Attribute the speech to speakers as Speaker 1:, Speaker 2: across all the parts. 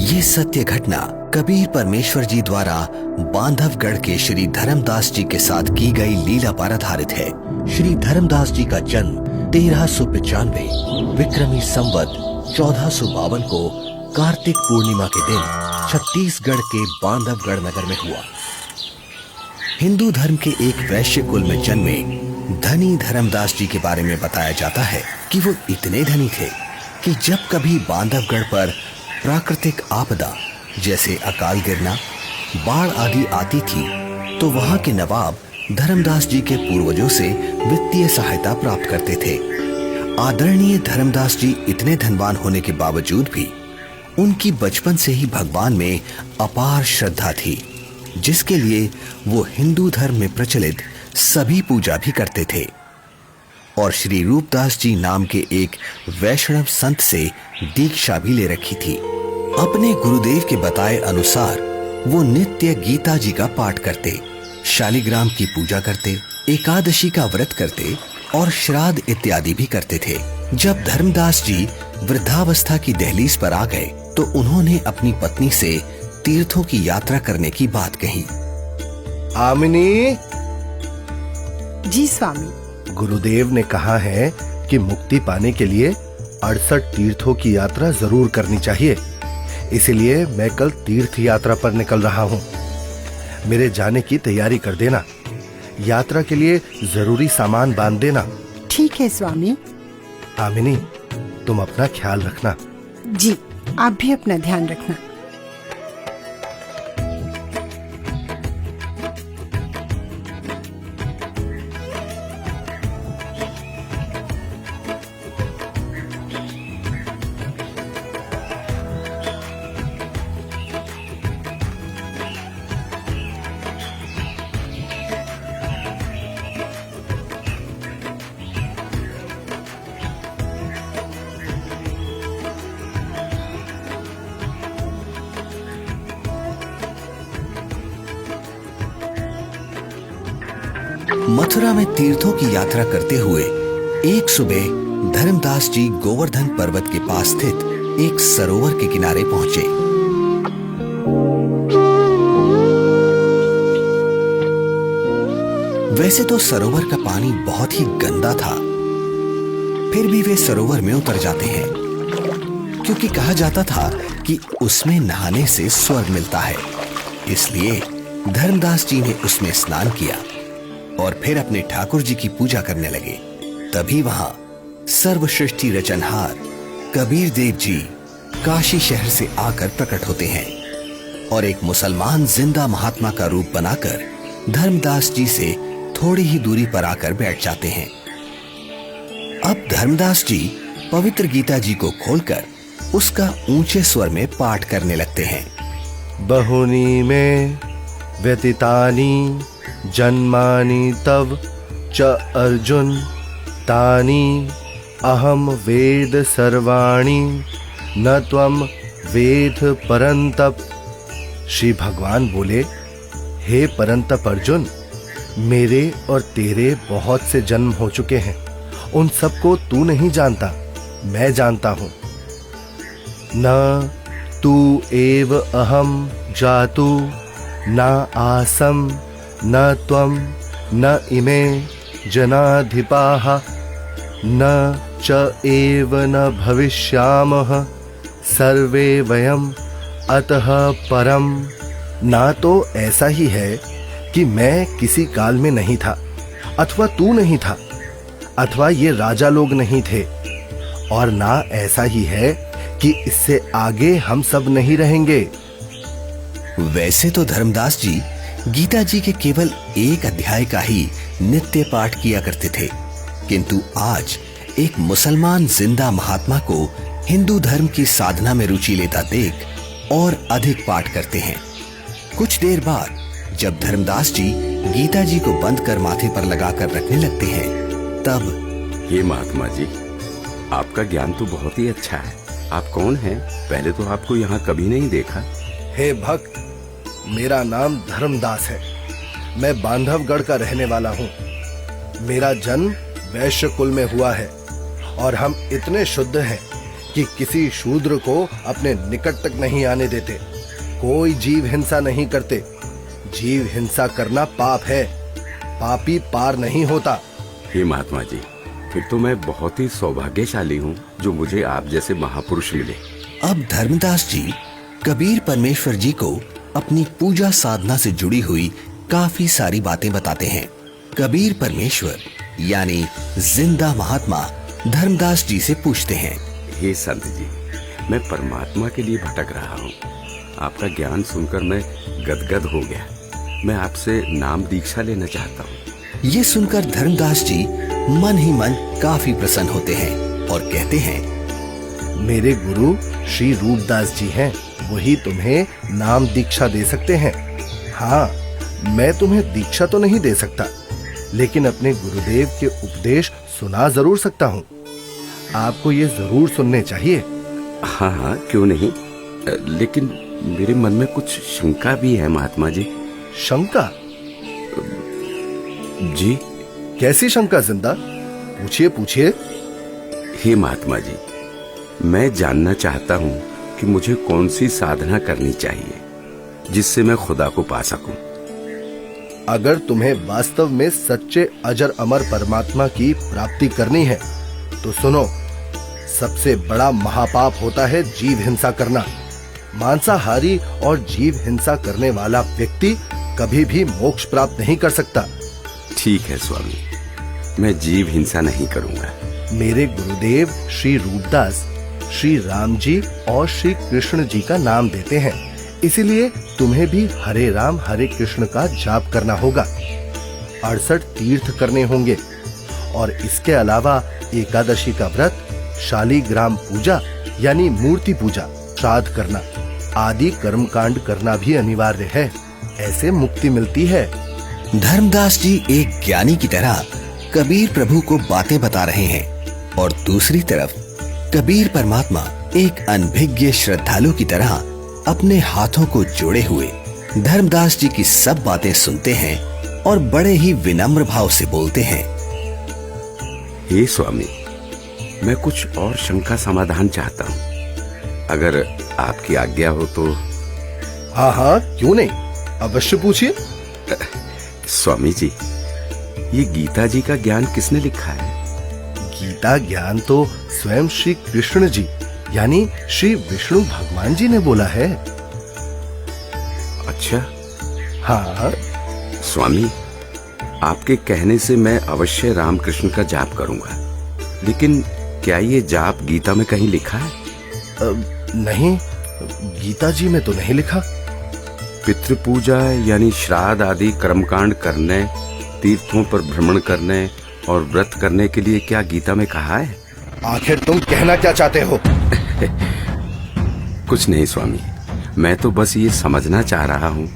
Speaker 1: ये सत्य घटना कबीर परमेश्वर जी द्वारा बांधवगढ़ के श्री धर्मदास जी के साथ की गई लीला पर आधारित है। श्री धर्मदास जी का जन्म 1395 विक्रमी संवत 1452 को कार्तिक पूर्णिमा के दिन छत्तीसगढ़ के बांधवगढ़ नगर में हुआ। हिंदू धर्म के एक वैश्य कुल में जन्मे धनी धर्मदास जी के बारे में बताया जाता है कि वो इतने धनी थे कि जब कभी बांधवगढ़ पर प्राकृतिक आपदा जैसे अकाल गिरना, बाढ़ आदि आती थी तो वहां के नवाब धर्मदास जी के पूर्वजों से वित्तीय सहायता प्राप्त करते थे। आदरणीय धर्मदास जी इतने धनवान होने के बावजूद भी उनकी बचपन से ही भगवान में अपार श्रद्धा थी, जिसके लिए वो हिंदू धर्म में प्रचलित सभी पूजा भी करते थे और श्री रूपदास जी नाम के एक वैष्णव संत से दीक्षा भी ले रखी थी। अपने गुरुदेव के बताए अनुसार वो नित्य गीता जी का पाठ करते, शालिग्राम की पूजा करते, एकादशी का व्रत करते और श्राद्ध इत्यादि भी करते थे। जब धर्मदास जी वृद्धावस्था की दहलीज पर आ गए तो उन्होंने अपनी पत्नी से तीर्थों की यात्रा करने की बात कही।
Speaker 2: आमिनी।
Speaker 3: जी स्वामी।
Speaker 2: गुरुदेव ने कहा है कि मुक्ति पाने के लिए 68 तीर्थों की यात्रा जरूर करनी चाहिए, इसलिए मैं कल तीर्थ यात्रा पर निकल रहा हूँ। मेरे जाने की तैयारी कर देना, यात्रा के लिए जरूरी सामान बांध देना।
Speaker 3: ठीक है स्वामी।
Speaker 2: आमिनी, तुम अपना ख्याल रखना।
Speaker 3: जी, आप भी अपना ध्यान रखना।
Speaker 1: मथुरा में तीर्थों की यात्रा करते हुए एक सुबह धर्मदास जी गोवर्धन पर्वत के पास स्थित एक सरोवर के किनारे पहुंचे। वैसे तो सरोवर का पानी बहुत ही गंदा था, फिर भी वे सरोवर में उतर जाते हैं क्योंकि कहा जाता था कि उसमें नहाने से स्वर्ग मिलता है। इसलिए धर्मदास जी ने उसमें स्नान किया और फिर अपने ठाकुर जी की पूजा करने लगे। तभी वहां सर्वसृष्टि रचनहार कबीर देव जी काशी शहर से आकर प्रकट होते हैं और एक मुसलमान जिंदा महात्मा का रूप बनाकर धर्मदास जी से थोड़ी ही दूरी पर आकर बैठ जाते हैं। अब धर्मदास जी पवित्र गीता जी को खोलकर उसका ऊंचे स्वर में पाठ करने लगते हैं।
Speaker 2: बहुनी में व्यतीतानि जन्मानि तव च अर्जुन तानि अहम वेद सर्वाणि न त्वम वेद परंतप। श्री भगवान बोले, हे परंतप अर्जुन, मेरे और तेरे बहुत से जन्म हो चुके हैं, उन सबको तू नहीं जानता, मैं जानता हूं। न तू एव अहम जातु न आसम न त्वम न इमे जनाधिपाः न च एव न भविष्यामः सर्वे वयम अतः परम। ना तो ऐसा ही है कि मैं किसी काल में नहीं था, अथवा तू नहीं था, अथवा ये राजा लोग नहीं थे, और ना ऐसा ही है कि इससे आगे हम सब नहीं रहेंगे।
Speaker 1: वैसे तो धर्मदास जी गीता जी के केवल एक अध्याय का ही नित्य पाठ किया करते थे, किंतु आज एक मुसलमान जिंदा महात्मा को हिंदू धर्म की साधना में रुचि लेता देख और अधिक पाठ करते हैं। कुछ देर बाद जब धर्मदास जी गीता जी को बंद कर माथे पर लगाकर रखने लगते हैं, तब
Speaker 4: ये महात्मा जी, आपका ज्ञान तो बहुत ही अच्छा है। आप कौन हैं? पहले तो आपको यहाँ कभी नहीं देखा।
Speaker 2: हे भक्त, मेरा नाम धर्मदास है। मैं बांधवगढ़ का रहने वाला हूँ। मेरा जन्म वैश्य कुल में हुआ है और हम इतने शुद्ध हैं कि किसी शूद्र को अपने निकट तक नहीं आने देते। कोई जीव हिंसा नहीं करते। जीव हिंसा करना पाप है। पापी पार नहीं होता।
Speaker 4: हे महात्मा जी, फिर तो मैं बहुत ही सौभाग्यशाली हूँ जो मुझे आप जैसे महापुरुष मिले।
Speaker 1: अब धर्मदास जी कबीर परमेश्वर जी को अपनी पूजा साधना से जुड़ी हुई काफी सारी बातें बताते हैं। कबीर परमेश्वर यानी जिंदा महात्मा धर्मदास जी से पूछते हैं,
Speaker 4: हे संत जी, मैं परमात्मा के लिए भटक रहा हूँ। आपका ज्ञान सुनकर मैं गदगद हो गया। मैं आपसे नाम दीक्षा लेना चाहता हूँ।
Speaker 1: ये सुनकर धर्मदास जी मन ही मन काफी प्रसन्न होते हैं और कहते हैं,
Speaker 2: मेरे गुरु श्री रूपदास जी हैं। वही तुम्हें नाम दीक्षा दे सकते हैं। हाँ, मैं तुम्हें दीक्षा तो नहीं दे सकता, लेकिन अपने गुरुदेव के उपदेश सुना जरूर सकता हूँ। आपको ये जरूर सुनने चाहिए।
Speaker 4: हाँ हाँ, क्यों नहीं। लेकिन मेरे मन में कुछ शंका भी है महात्मा जी।
Speaker 2: शंका?
Speaker 4: जी।
Speaker 2: कैसी शंका जिंदा? पूछिए पूछिए।
Speaker 4: हे महात्मा जी, मैं जानना चाहता हूँ कि मुझे कौन सी साधना करनी चाहिए जिससे मैं खुदा को पा सकूं।
Speaker 2: अगर तुम्हें वास्तव में सच्चे अजर अमर परमात्मा की प्राप्ति करनी है तो सुनो, सबसे बड़ा महापाप होता है जीव हिंसा करना। मांसाहारी और जीव हिंसा करने वाला व्यक्ति कभी भी मोक्ष प्राप्त नहीं कर सकता।
Speaker 4: ठीक है स्वामी, मैं जीव हिंसा नहीं करूंगा।
Speaker 2: मेरे गुरुदेव श्री रूपदास श्री राम जी और श्री कृष्ण जी का नाम देते हैं, इसीलिए तुम्हें भी हरे राम हरे कृष्ण का जाप करना होगा। 68 तीर्थ करने होंगे और इसके अलावा एकादशी का व्रत, शालीग्राम पूजा यानी मूर्ति पूजा, श्राद्ध करना आदि कर्मकांड करना भी अनिवार्य है। ऐसे मुक्ति मिलती है।
Speaker 1: धर्मदास जी एक ज्ञानी की तरह कबीर प्रभु को बातें बता रहे हैं और दूसरी तरफ कबीर परमात्मा एक अनभिज्ञ श्रद्धालु की तरह अपने हाथों को जोड़े हुए धर्मदास जी की सब बातें सुनते हैं और बड़े ही विनम्र भाव से बोलते हैं,
Speaker 4: हे स्वामी, मैं कुछ और शंका समाधान चाहता हूँ। अगर आपकी आज्ञा हो तो।
Speaker 2: हाँ हाँ, क्यों नहीं, अवश्य पूछिए।
Speaker 4: स्वामी जी, ये गीता जी का ज्ञान किसने लिखा है?
Speaker 2: गीता ज्ञान तो स्वयं श्री कृष्ण जी यानी श्री विष्णु भगवान जी ने बोला है।
Speaker 4: अच्छा।
Speaker 2: हाँ
Speaker 4: स्वामी, आपके कहने से मैं अवश्य रामकृष्ण का जाप करूंगा, लेकिन क्या ये जाप गीता में कहीं लिखा है?
Speaker 2: नहीं, गीता जी में तो नहीं लिखा।
Speaker 4: पितृपूजा यानी श्राद्ध आदि कर्मकांड करने, तीर्थों पर भ्रमण करने और व्रत करने के लिए क्या गीता में कहा है?
Speaker 2: आखिर तुम कहना क्या चाहते हो?
Speaker 4: कुछ नहीं स्वामी, मैं तो बस ये समझना चाह रहा हूँ,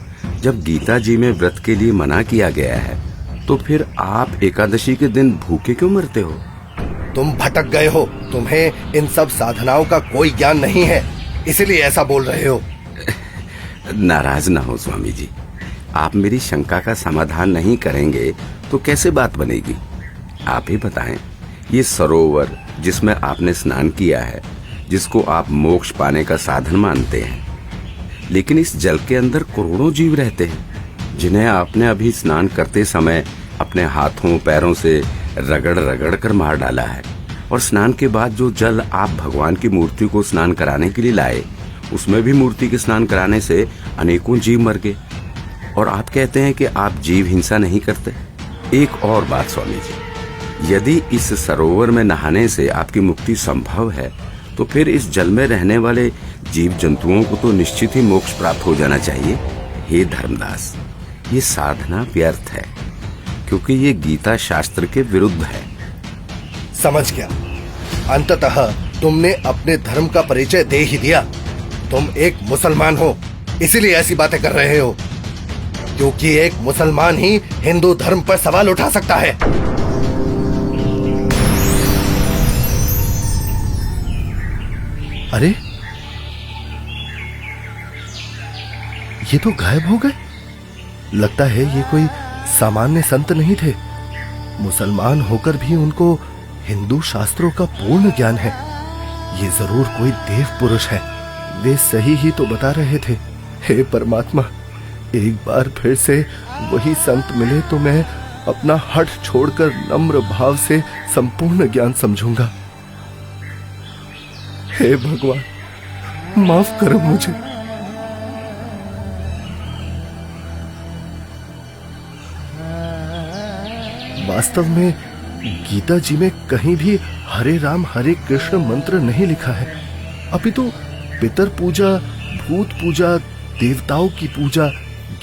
Speaker 4: जब गीता जी में व्रत के लिए मना किया गया है तो फिर आप एकादशी के दिन भूखे क्यों मरते हो?
Speaker 2: तुम भटक गए हो। तुम्हें इन सब साधनाओं का कोई ज्ञान नहीं है, इसलिए ऐसा बोल रहे हो।
Speaker 4: नाराज ना हो स्वामी जी, आप मेरी शंका का समाधान नहीं करेंगे तो कैसे बात बनेगी? आप ही बताएं, ये सरोवर जिसमें आपने स्नान किया है, जिसको आप मोक्ष पाने का साधन मानते हैं, लेकिन इस जल के अंदर करोड़ों जीव रहते हैं जिन्हें आपने अभी स्नान करते समय अपने हाथों पैरों से रगड़ रगड़ कर मार डाला है। और स्नान के बाद जो जल आप भगवान की मूर्ति को स्नान कराने के लिए लाए, उसमें भी मूर्ति के स्नान कराने से अनेकों जीव मर गए। और आप कहते हैं कि आप जीव हिंसा नहीं करते। एक और बात स्वामी जी, यदि इस सरोवर में नहाने से आपकी मुक्ति संभव है तो फिर इस जल में रहने वाले जीव जंतुओं को तो निश्चित ही मोक्ष प्राप्त हो जाना चाहिए। हे धर्मदास, ये साधना व्यर्थ है क्योंकि ये गीता शास्त्र के विरुद्ध है।
Speaker 2: समझ गया। अंततः तुमने अपने धर्म का परिचय दे ही दिया। तुम एक मुसलमान हो, इसीलिए ऐसी बातें कर रहे हो, क्योंकि एक मुसलमान ही हिंदू धर्म पर सवाल उठा सकता है। अरे, ये तो गायब हो गए। लगता है ये कोई सामान्य संत नहीं थे। मुसलमान होकर भी उनको हिंदू शास्त्रों का पूर्ण ज्ञान है। ये जरूर कोई देव पुरुष है। वे सही ही तो बता रहे थे। हे परमात्मा, एक बार फिर से वही संत मिले तो मैं अपना हठ छोड़कर नम्र भाव से संपूर्ण ज्ञान समझूंगा। हे भगवान, माफ करो मुझे। वास्तव में गीता जी में कहीं भी हरे राम हरे कृष्ण मंत्र नहीं लिखा है। अपितु पितर पूजा, भूत पूजा, देवताओं की पूजा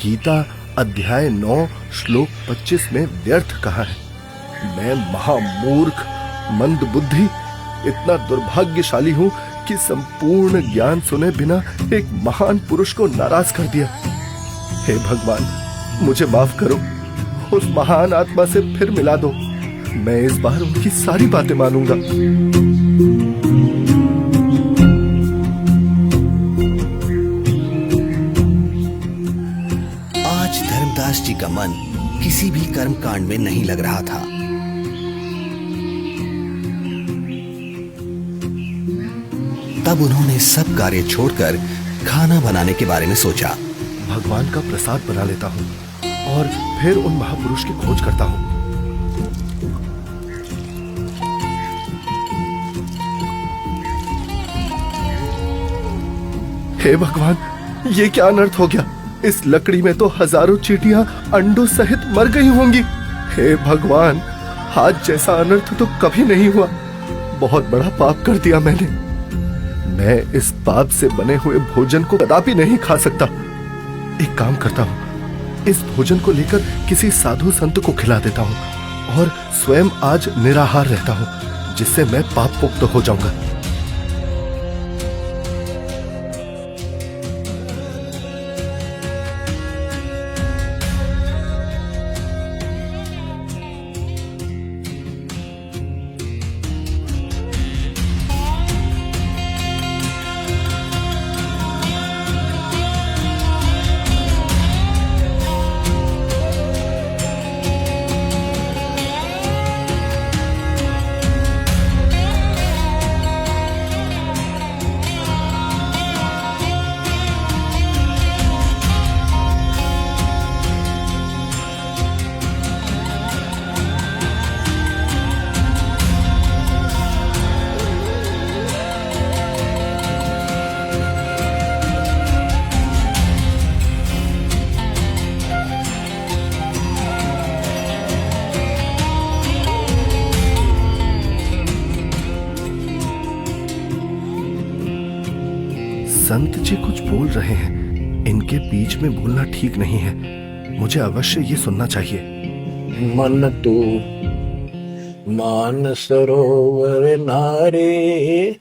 Speaker 2: गीता अध्याय 9 श्लोक 25 में व्यर्थ कहा है। मैं महामूर्ख, मंद बुद्धि, इतना दुर्भाग्यशाली हूं कि संपूर्ण ज्ञान सुने बिना एक महान पुरुष को नाराज कर दिया। हे भगवान, मुझे माफ करो। उस महान आत्मा से फिर मिला दो। मैं इस बार उनकी सारी बातें मानूंगा।
Speaker 1: आज धर्मदास जी का मन किसी भी कर्म कांड में नहीं लग रहा था। तब उन्होंने सब कार्य छोड़कर खाना बनाने के बारे में सोचा।
Speaker 2: भगवान का प्रसाद बना लेता हूँ और फिर उन महापुरुष की खोज करता हूँ। हे भगवान, ये क्या अनर्थ हो गया? इस लकड़ी में तो हजारों चींटियां अंडों सहित मर गई होंगी। हे भगवान, आज जैसा अनर्थ तो कभी नहीं हुआ। बहुत बड़ा पाप कर दिया मैंने। मैं इस पाप से बने हुए भोजन को कदापि नहीं खा सकता। एक काम करता हूँ, इस भोजन को लेकर किसी साधु संत को खिला देता हूँ और स्वयं आज निराहार रहता हूँ, जिससे मैं पाप मुक्त हो जाऊंगा। संत जी कुछ बोल रहे हैं। इनके बीच में बोलना ठीक नहीं है। मुझे अवश्य ये सुनना चाहिए।
Speaker 5: मन तू मान सरोवर नारे,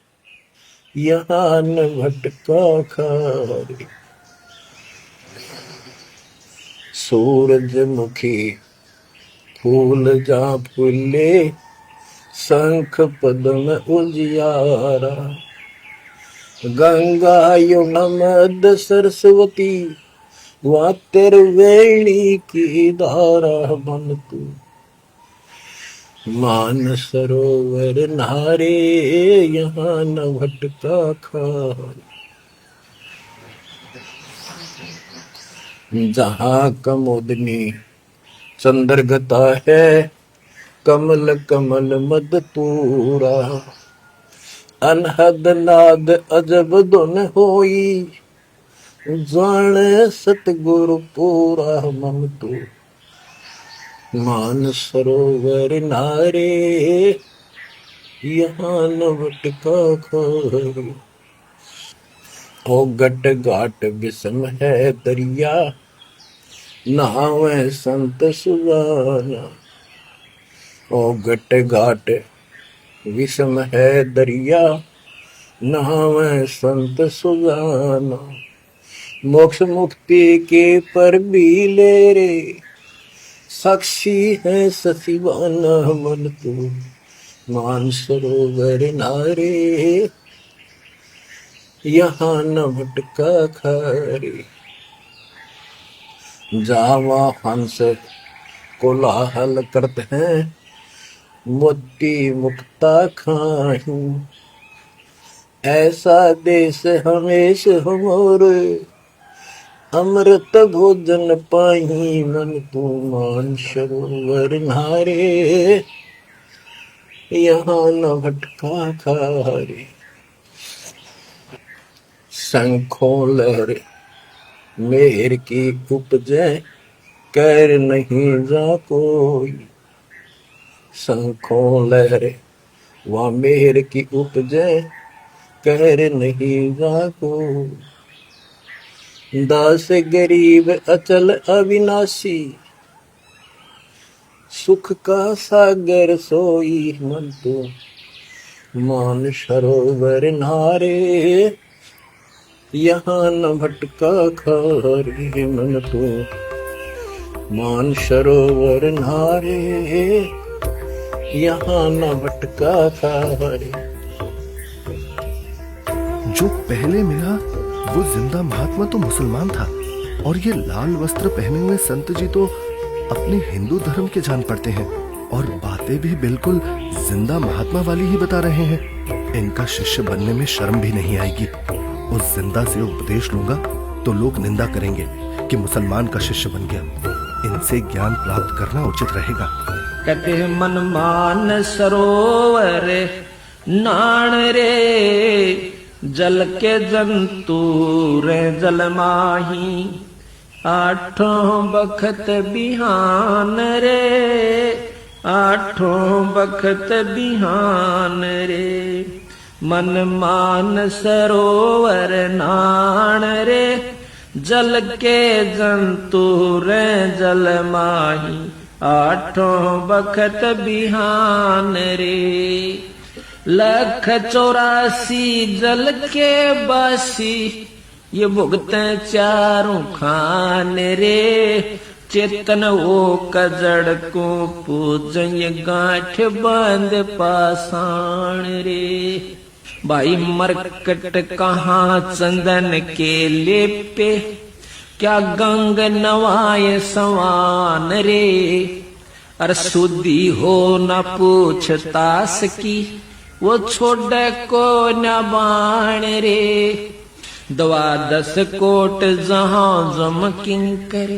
Speaker 5: यहाँ न भटका खारे। सूरजमुखी फूल जा फूले, शंख पद्म उजियारा। गंगा यमुना मध्य सरस्वती, वहाँ तेरे वेणी की धारा। मन तू मान सरोवर नारे, यहाँ न भटका खारे। जहाँ कमोदनी चंद्रगता है, कमल कमल मद तूरा। अनहद नाद अजब धुन होई, जाने सतगुरु पूरा। मन तू मान सरोवर नारे, यहाँ न भटका खारे। ओ गट घाट विषम है दरिया, नहावे संत सुजाना। ओ गट घाट विषम है दरिया, नहावे संत सुजाना। मोक्ष मुक्ति के पर भी ले रे, साक्षी है ससीवाना। मन तू मान सरोवर नारे, यहाँ न भटका खारे। जावा हंस कोलाहल करते हैं, मोती मुक्ता खाऊं। ऐसा देश हमेश हमोरे, अमृत भोजन पाही मन तू मान सरोवर नारे, यहाँ न भटका खारे। शंखों लहरे मेहर की उपजे, कर नहीं जा कोई। शंखों लहरे वहाँ मेहर की उपजे, कर नहीं जा कोई। दास गरीब अचल अविनाशी, सुख का सागर सोई मन तो मान सरोवर नारे, यहाँ न भटका खारे मन तो मान सरोवर नारे, यहाँ न भटका खारे।
Speaker 2: जो पहले मिला वो जिंदा महात्मा तो मुसलमान था, और ये लाल वस्त्र पहने हुए संत जी तो अपने हिंदू धर्म के जान पड़ते हैं, और बातें भी बिल्कुल जिंदा महात्मा वाली ही बता रहे हैं। इनका शिष्य बनने में शर्म भी नहीं आएगी। उस जिंदा से उपदेश लूंगा तो लोग निंदा करेंगे कि मुसलमान का शिष्य बन गया। इनसे ज्ञान प्राप्त करना उचित रहेगा।
Speaker 5: कहते मन मान सरोवर नाण रे, जल के जंतु रे जल माही। आठों बखत बिहान रे, आठों बखत बिहान रे। मन मान सरोवर नाण रे, जल के जंतु रे जल माही। आठों बखत बिहान रे, 184 जल के बासी। ये भुगते चारों खान रे, चेतन वो कजड़ को पूजय गांठ बांध पाषाण रे। भाई मरकट कहाँ चंदन के लेपे, क्या गंग नवाय सवान रे। अर शुद्धि हो न पूछतास की, वो छोड़ को न बाण रे। 12 कोट जहां जम किंकर,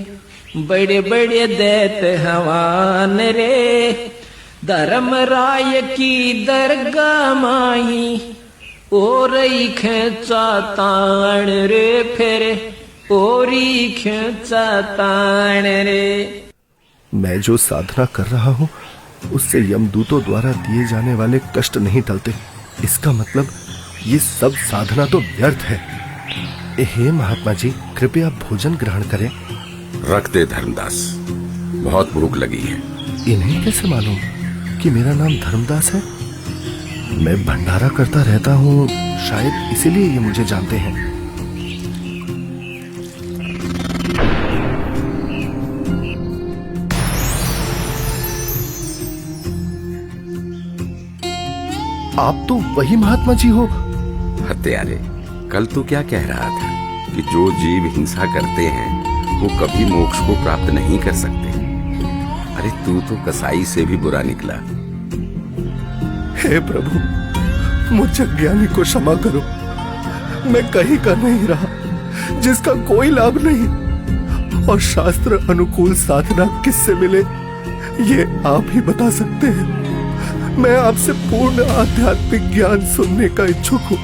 Speaker 5: बड़े बड़े दैत हवान रे। धर्म राय की दरगाह माही, ओरई खेचा ताण रे। फिर ओरी खेचा ताण रे।
Speaker 2: मैं जो साधना कर रहा हूँ उससे यमदूतों द्वारा दिए जाने वाले कष्ट नहीं टलते। इसका मतलब ये सब साधना तो व्यर्थ है। हे महात्मा जी, कृपया भोजन ग्रहण करें।
Speaker 4: रख दे धर्मदास, बहुत भूख लगी है।
Speaker 2: इन्हें कैसे मालूम कि मेरा नाम धर्मदास है? मैं भंडारा करता रहता हूँ, शायद इसीलिए ये मुझे जानते हैं। आप तो वही महात्मा जी हो।
Speaker 4: हत्यारे, कल तो क्या कह रहा था कि जो जीव हिंसा करते हैं वो कभी मोक्ष को प्राप्त नहीं कर सकते। अरे तू तो कसाई से भी बुरा निकला।
Speaker 2: हे प्रभु, मुझे ज्ञानी को क्षमा करो। मैं कहीं का नहीं रहा, जिसका कोई लाभ नहीं। और शास्त्र अनुकूल साधना किससे मिले ये आप ही बता सकते हैं। मैं आपसे पूर्ण आध्यात्मिक ज्ञान सुनने का इच्छुक हूँ।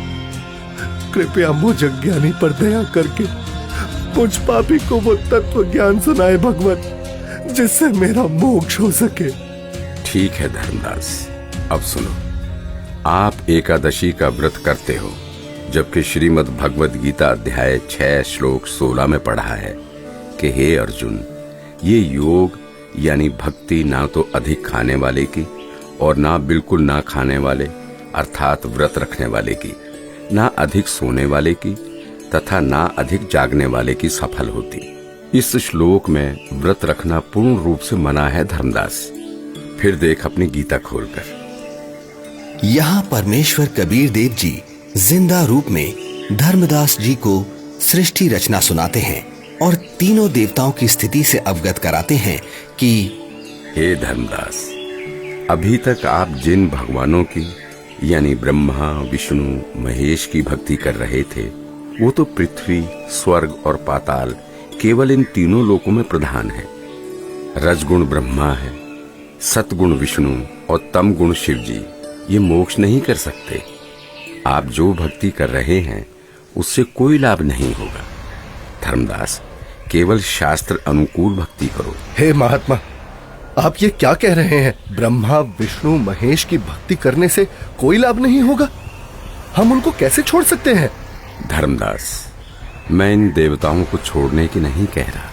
Speaker 2: कृपया मुझ ज्ञानी पर दया करके मुझ पापी को वो तत्व ज्ञान सुनाए भगवत, जिससे मेरा मोक्ष हो सके।
Speaker 4: ठीक है धर्मदास, अब सुनो। आप एकादशी का व्रत करते हो, जबकि श्रीमद् भगवद गीता अध्याय 6 श्लोक 16 में पढ़ा है कि हे अर्जुन, ये योग यानी भक्ति ना तो अधिक खाने वाले की और ना बिल्कुल ना खाने वाले अर्थात व्रत रखने वाले की, ना अधिक सोने वाले की तथा ना अधिक जागने वाले की सफल होती। इस श्लोक में व्रत रखना पूर्ण रूप से मना है धर्मदास। फिर देख अपनी गीता खोलकर।
Speaker 1: यहाँ परमेश्वर कबीर देव जी जिंदा रूप में धर्मदास जी को सृष्टि रचना सुनाते हैं और तीनों देवताओं की स्थिति से अवगत कराते हैं कि
Speaker 4: हे धर्मदास, अभी तक आप जिन भगवानों की यानी ब्रह्मा विष्णु महेश की भक्ति कर रहे थे, वो तो पृथ्वी, स्वर्ग और पाताल केवल इन तीनों लोकों में प्रधान है। रजगुण ब्रह्मा है, सतगुण विष्णु और तम गुण शिव जी ये मोक्ष नहीं कर सकते। आप जो भक्ति कर रहे हैं उससे कोई लाभ नहीं होगा। धर्मदास, केवल शास्त्र अनुकूल भक्ति करो।
Speaker 2: हे महात्मा, आप ये क्या कह रहे हैं? ब्रह्मा विष्णु महेश की भक्ति करने से कोई लाभ नहीं होगा? हम उनको कैसे छोड़ सकते हैं?
Speaker 4: धर्मदास, मैं इन देवताओं को छोड़ने की नहीं कह रहा,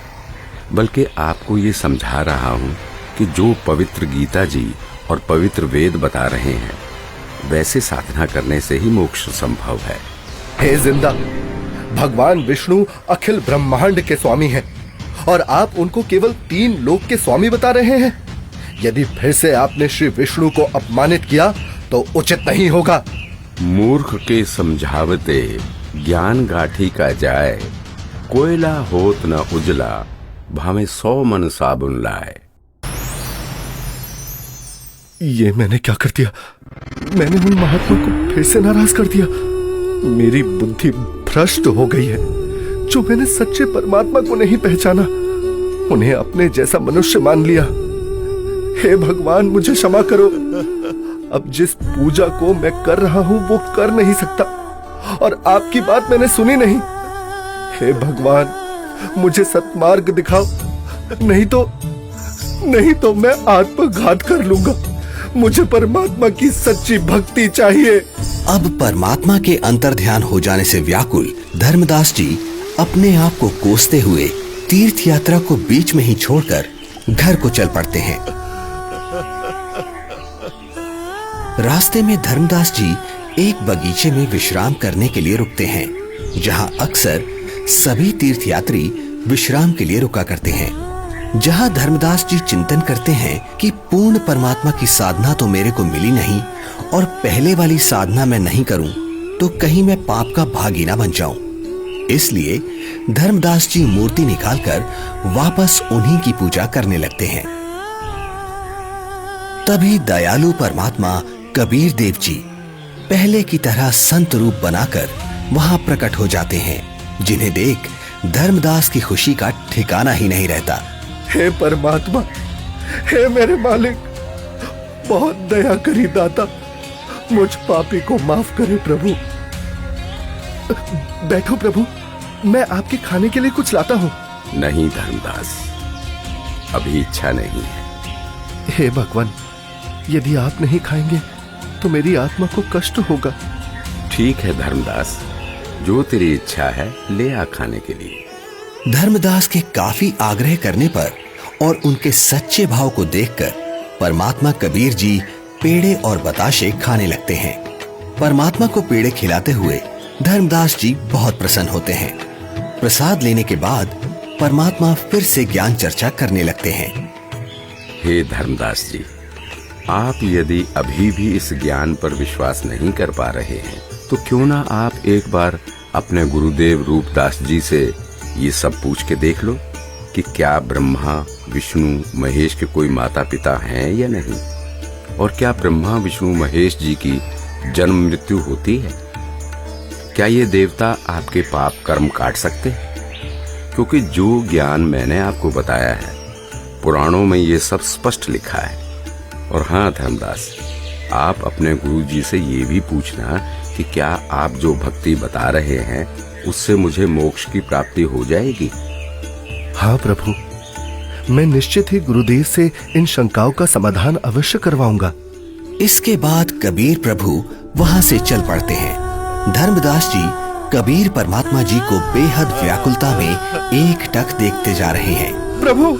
Speaker 4: बल्कि आपको ये समझा रहा हूं कि जो पवित्र गीता जी और पवित्र वेद बता रहे हैं वैसे साधना करने से ही मोक्ष संभव है।
Speaker 2: हे जिंदा, भगवान विष्णु अखिल ब्रह्मांड के स्वामी हैं और आप उनको केवल 3 लोक के स्वामी बता रहे हैं। यदि फिर से आपने श्री विष्णु को अपमानित किया तो उचित नहीं होगा।
Speaker 4: मूर्ख के समझावते ज्ञान गाठी का जाए, कोयला होत न उजला, भावे 100 मन साबुन लाए।
Speaker 2: ये मैंने क्या कर दिया? मैंने उन महात्मा को फिर से नाराज कर दिया। मेरी बुद्धि भ्रष्ट हो गई है। जो मैंने सच्चे परमात्मा को नहीं पहचाना, उन्हें अपने जैसा मनुष्य मान लिया। हे भगवान, मुझे क्षमा करो। अब जिस पूजा को मैं कर रहा हूं वो कर नहीं सकता और आपकी बात मैंने सुनी नहीं। हे भगवान, मुझे सत्मार्ग दिखाओ, नहीं तो मैं आत्मघात कर लूंगा। मुझे परमात्मा की सच्ची भक्ति चाहिए।
Speaker 1: अब परमात्मा के अंतर्ध्यान हो जाने से व्याकुल धर्मदास जी अपने आप को कोसते हुए तीर्थ यात्रा को बीच में ही छोड़कर घर को चल पड़ते हैं। रास्ते में धर्मदास जी एक बगीचे में विश्राम करने के लिए रुकते हैं, जहां अक्सर सभी तीर्थयात्री विश्राम के लिए रुका करते हैं। जहां धर्मदास जी चिंतन करते हैं कि पूर्ण परमात्मा की साधना तो मेरे को मिली नहीं और पहले वाली साधना मैं नहीं करूं तो कहीं मैं पाप का भागी ना बन जाऊं। इसलिए धर्मदास जी मूर्ति निकालकर वापस उन्हीं की पूजा करने लगते हैं। तभी दयालु परमात्मा कबीर देव जी पहले की तरह संत रूप बनाकर वहां प्रकट हो जाते हैं, जिन्हें देख धर्मदास की खुशी का ठिकाना ही नहीं रहता।
Speaker 2: हे परमात्मा, हे मेरे मालिक, बहुत दया करी दाता, मुझ पापी को माफ करे प्रभु। बैठो प्रभु, मैं आपके खाने के लिए कुछ लाता हूँ।
Speaker 4: नहीं धर्मदास, अभी इच्छा नहीं है।
Speaker 2: हे भगवान, यदि आप नहीं खाएंगे तो मेरी आत्मा को कष्ट होगा।
Speaker 4: ठीक है धर्मदास, जो तेरी इच्छा है ले आ खाने के लिए।
Speaker 1: धर्मदास के काफी आग्रह करने पर और उनके सच्चे भाव को देखकर परमात्मा कबीर जी पेड़े और बताशे खाने लगते हैं। परमात्मा को पेड़े खिलाते हुए धर्मदास जी बहुत प्रसन्न होते हैं। प्रसाद लेने के बाद परमात्मा फिर से ज्ञान चर्चा करने लगते हैं।
Speaker 4: हे धर्मदास जी, आप यदि अभी भी इस ज्ञान पर विश्वास नहीं कर पा रहे हैं तो क्यों ना आप एक बार अपने गुरुदेव रूपदास जी से ये सब पूछ के देख लो कि क्या ब्रह्मा विष्णु महेश के कोई माता पिता हैं या नहीं, और क्या ब्रह्मा विष्णु महेश जी की जन्म मृत्यु होती है। क्या ये देवता आपके पाप कर्म काट सकते हैं? क्योंकि जो ज्ञान मैंने आपको बताया है पुराणों में ये सब स्पष्ट लिखा है। और हाँ धर्मदास, आप अपने गुरु जी से ये भी पूछना कि क्या आप जो भक्ति बता रहे हैं उससे मुझे मोक्ष की प्राप्ति हो जाएगी।
Speaker 2: हाँ प्रभु, मैं निश्चित ही गुरुदेव से इन शंकाओं का समाधान अवश्य करवाऊंगा।
Speaker 1: इसके बाद कबीर प्रभु वहां से चल पड़ते हैं। धर्मदास जी कबीर परमात्मा जी को बेहद व्याकुलता में एकटक देखते जा रहे हैं।
Speaker 2: प्रभु,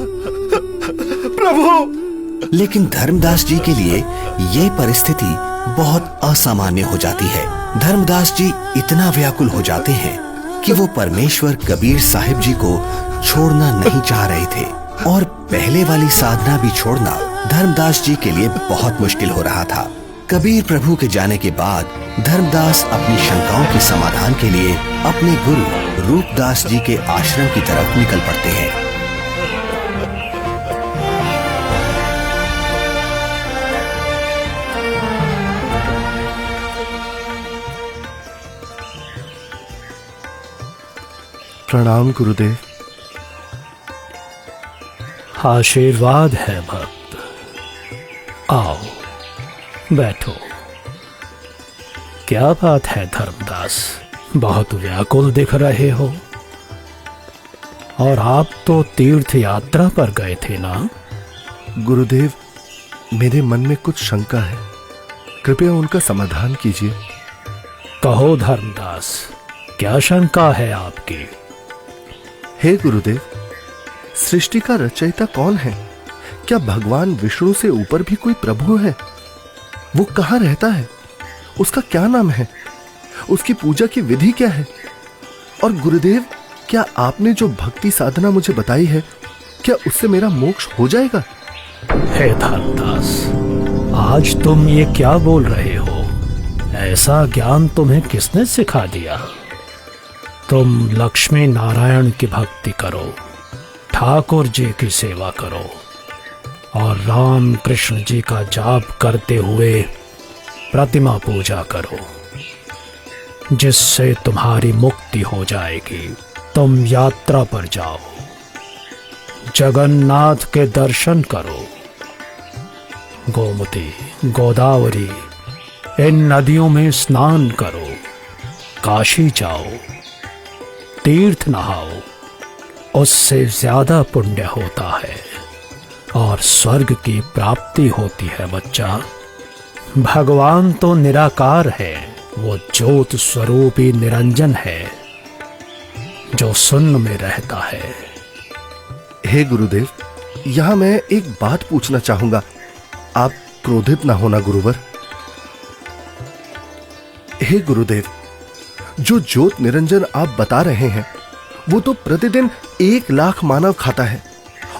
Speaker 2: प्रभु!
Speaker 1: लेकिन धर्मदास जी के लिए ये परिस्थिति बहुत असामान्य हो जाती है। धर्मदास जी इतना व्याकुल हो जाते हैं कि वो परमेश्वर कबीर साहिब जी को छोड़ना नहीं चाह रहे थे और पहले वाली साधना भी छोड़ना धर्मदास जी के लिए बहुत मुश्किल हो रहा था। कबीर प्रभु के जाने के बाद धर्मदास अपनी शंकाओं के समाधान के लिए अपने गुरु रूपदास जी के आश्रम की तरफ निकल पड़ते हैं।
Speaker 2: प्रणाम गुरुदेव।
Speaker 6: आशीर्वाद है भक्त। आओ बैठो। क्या बात है धर्मदास, बहुत व्याकुल दिख रहे हो। और आप तो तीर्थ यात्रा पर गए थे ना?
Speaker 2: गुरुदेव, मेरे मन में कुछ शंका है, कृपया उनका समाधान कीजिए।
Speaker 6: कहो धर्मदास, क्या शंका है आपकी?
Speaker 2: हे गुरुदेव, सृष्टि का रचयिता कौन है? क्या भगवान विष्णु से ऊपर भी कोई प्रभु है? वो कहाँ रहता है? उसका क्या नाम है? उसकी पूजा की विधि क्या है? और गुरुदेव, क्या आपने जो भक्ति साधना मुझे बताई है, क्या उससे मेरा मोक्ष हो जाएगा?
Speaker 6: हे धर्मदास, आज तुम ये क्या बोल रहे हो? ऐसा ज्ञान तुम्हें किसने सिखा दिया? तुम लक्ष्मी नारायण की भक्ति करो, ठाकुर जी की सेवा करो और राम कृष्ण जी का जाप करते हुए प्रतिमा पूजा करो, जिससे तुम्हारी मुक्ति हो जाएगी। तुम यात्रा पर जाओ, जगन्नाथ के दर्शन करो, गोमती, गोदावरी इन नदियों में स्नान करो, काशी जाओ, तीर्थ नहाओ, उससे ज्यादा पुण्य होता है और स्वर्ग की प्राप्ति होती है बच्चा। भगवान तो निराकार है, वो ज्योत स्वरूपी निरंजन है जो शून्य में रहता है।
Speaker 2: हे गुरुदेव, यहां मैं एक बात पूछना चाहूंगा, आप क्रोधित ना होना गुरुवर। हे गुरुदेव, जो ज्योत निरंजन आप बता रहे हैं, वो तो प्रतिदिन 1 लाख मानव खाता है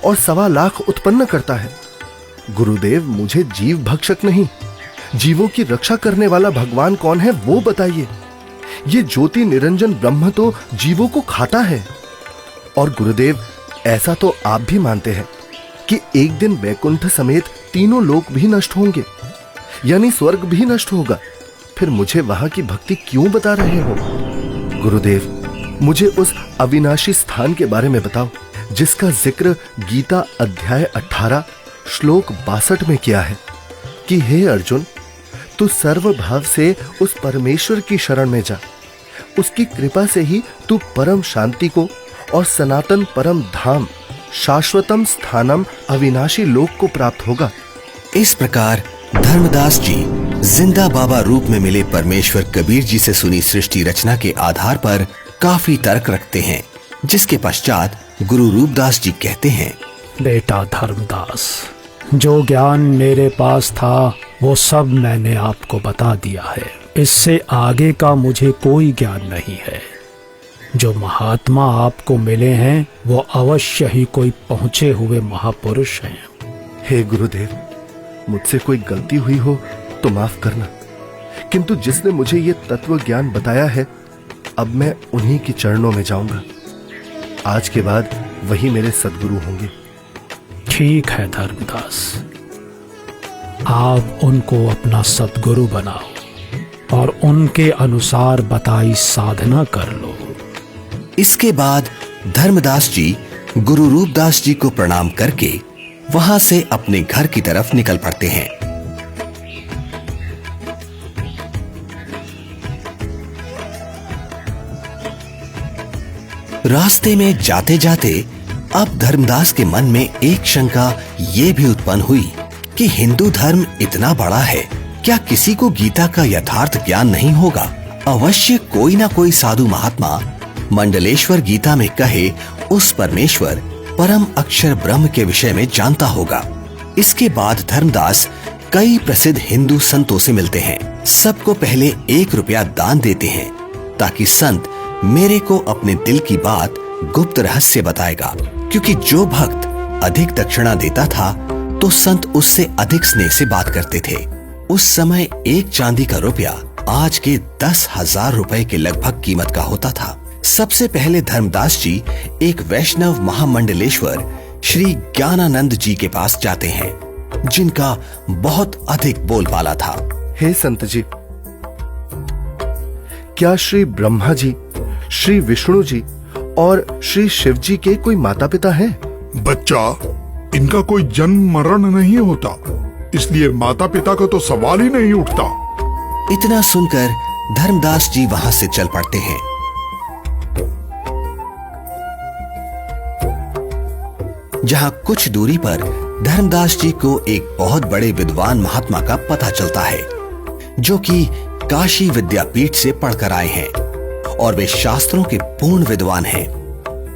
Speaker 2: और 1.25 लाख उत्पन्न करता है। गुरुदेव, मुझे जीव भक्षक नहीं, जीवों की रक्षा करने वाला भगवान कौन है वो बताइए। ये ज्योति निरंजन ब्रह्म तो जीवों को खाता है। और गुरुदेव, ऐसा तो आप भी मानते हैं कि एक दिन वैकुंठ समेत तीनों लोक भी नष्ट होंगे, यानी स्वर्ग भी नष्ट होगा। फिर मुझे वहां की भक्ति क्यों बता रहे हो? गुरुदेव, मुझे उस अविनाशी स्थान के बारे में बताओ जिसका जिक्र गीता अध्याय 18 श्लोक 62 में किया है कि हे अर्जुन, तू सर्वभाव से उस परमेश्वर की शरण में जा। उसकी कृपा से ही तू परम शांति को और सनातन परम धाम शाश्वतम स्थानम अविनाशी लोक को प्राप्त होगा।
Speaker 1: इस प्रकार धर्मदास जी जिंदा बाबा रूप में मिले परमेश्वर कबीर जी से सुनी सृष्टि रचना के आधार पर काफी तर्क रखते हैं, जिसके पश्चात गुरु रूपदास जी कहते हैं,
Speaker 6: बेटा धर्मदास, जो ज्ञान मेरे पास था वो सब मैंने आपको बता दिया है। इससे आगे का मुझे कोई ज्ञान नहीं है। जो महात्मा आपको मिले हैं वो अवश्य ही कोई पहुंचे हुए महापुरुष हैं।
Speaker 2: हे गुरुदेव, मुझसे कोई गलती हुई हो तो माफ करना, किंतु जिसने मुझे ये तत्व ज्ञान बताया है, अब मैं उन्हीं के चरणों में जाऊंगा। आज के बाद वही मेरे सद्गुरु होंगे।
Speaker 6: ठीक है धर्मदास, आप उनको अपना सद्गुरु बनाओ और उनके अनुसार बताई साधना कर लो।
Speaker 1: इसके बाद धर्मदास जी गुरु रूपदास जी को प्रणाम करके वहां से अपने घर की तरफ निकल पड़ते हैं। रास्ते में जाते जाते अब धर्मदास के मन में एक शंका ये भी उत्पन्न हुई कि हिंदू धर्म इतना बड़ा है, क्या किसी को गीता का यथार्थ ज्ञान नहीं होगा? अवश्य कोई ना कोई साधु महात्मा मंडलेश्वर गीता में कहे उस परमेश्वर परम अक्षर ब्रह्म के विषय में जानता होगा। इसके बाद धर्मदास कई प्रसिद्ध हिंदू संतों से मिलते हैं। सबको पहले 1 रुपया दान देते हैं ताकि संत मेरे को अपने दिल की बात गुप्त रहस्य बताएगा, क्योंकि जो भक्त अधिक दक्षिणा देता था तो संत उससे अधिक स्नेह से बात करते थे। उस समय 1 चांदी का रुपया आज के 10,000 रुपए के लगभग कीमत का होता था। सबसे पहले धर्मदास जी एक वैष्णव महामंडलेश्वर श्री ज्ञानानंद जी के पास जाते हैं, जिनका बहुत अधिक बोलबाला था।
Speaker 2: हे संत जी, क्या श्री ब्रह्मा जी, श्री विष्णु जी और श्री शिव जी के कोई माता पिता हैं?
Speaker 7: बच्चा, इनका कोई जन्म मरण नहीं होता, इसलिए माता पिता का तो सवाल ही नहीं उठता।
Speaker 1: इतना सुनकर धर्मदास जी वहां से चल पड़ते हैं। जहां कुछ दूरी पर धर्मदास जी को एक बहुत बड़े विद्वान महात्मा का पता चलता है, जो कि काशी विद्यापीठ से पढ़कर आए हैं और वे शास्त्रों के पूर्ण विद्वान हैं।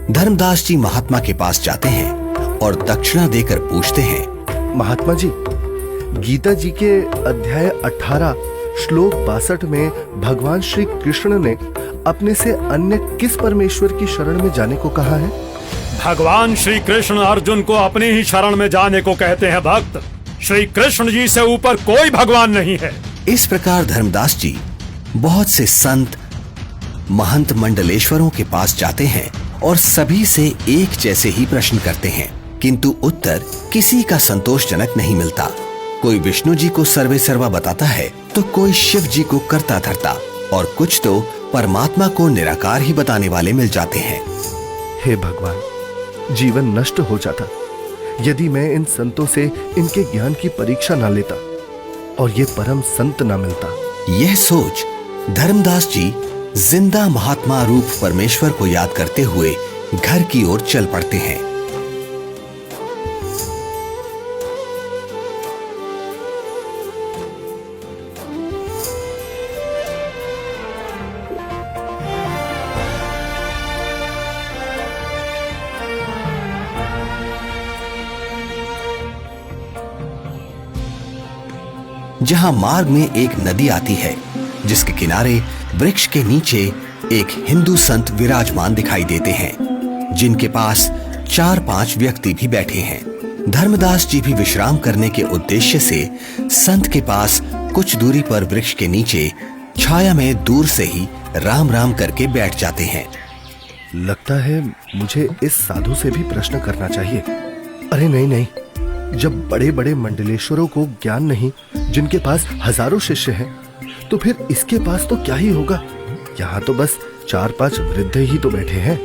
Speaker 1: धर्मदास जी महात्मा के पास जाते हैं और दक्षिणा देकर पूछते हैं,
Speaker 2: महात्मा जी, गीता जी के अध्याय 18 श्लोक 62 में भगवान श्री कृष्ण ने अपने से अन्य किस परमेश्वर की शरण में जाने को कहा है?
Speaker 6: भगवान श्री कृष्ण अर्जुन को अपनी ही शरण में जाने को कहते हैं भक्त। श्री कृष्ण जी से ऊपर कोई भगवान नहीं है।
Speaker 1: इस प्रकार धर्मदास जी बहुत से संत महंत मंडलेश्वरों के पास जाते हैं और सभी से एक जैसे ही प्रश्न करते हैं, किंतु उत्तर किसी का संतोषजनक नहीं मिलता। कोई विष्णु जी को सर्वे सर्वा बताता है तो कोई शिव जी को करता धरता और कुछ तो परमात्मा को निराकार ही बताने वाले मिल जाते हैं।
Speaker 2: हे भगवान, जीवन नष्ट हो जाता यदि मैं इन संतों से इनके ज्ञान की परीक्षा ना लेता और ये परम संत ना मिलता।
Speaker 1: यह सोच धर्मदास जी जिंदा महात्मा रूप परमेश्वर को याद करते हुए घर की ओर चल पड़ते हैं। जहां मार्ग में एक नदी आती है, जिसके किनारे वृक्ष के नीचे एक हिंदू संत विराजमान दिखाई देते हैं, जिनके पास 4-5 व्यक्ति भी बैठे हैं। धर्मदास जी भी विश्राम करने के उद्देश्य से संत के पास कुछ दूरी पर वृक्ष के नीचे छाया में दूर से ही राम राम करके बैठ जाते हैं।
Speaker 2: लगता है मुझे इस साधु से भी प्रश्न करना चाहिए। अरे नहीं नहीं, जब बड़े बड़े मंडलेश्वरों को ज्ञान नहीं, जिनके पास हजारों शिष्य हैं, तो फिर इसके पास तो क्या ही होगा। यहाँ तो बस 4-5 वृद्ध ही तो बैठे हैं।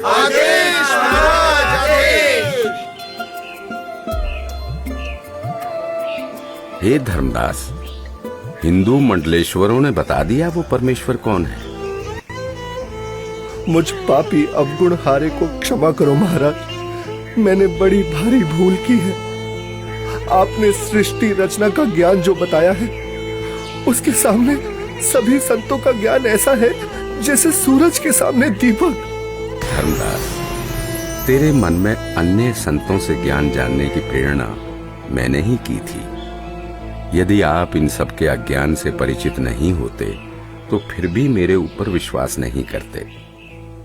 Speaker 7: आदेश महाराज, आदेश।
Speaker 4: हे धर्मदास, हिंदू मंडलेश्वरों ने बता दिया वो परमेश्वर कौन है।
Speaker 2: मुझ पापी अवगुण हारे को क्षमा करो महाराज, मैंने बड़ी भारी भूल की है। आपने सृष्टि रचना का ज्ञान जो बताया है, उसके सामने सभी संतों का ज्ञान ऐसा है जैसे सूरज के सामने दीपक।
Speaker 4: धर्मदास, तेरे मन में अन्य संतों से ज्ञान जानने की प्रेरणा मैंने ही की थी। यदि आप इन सब के अज्ञान से परिचित नहीं होते तो फिर भी मेरे ऊपर विश्वास नहीं करते,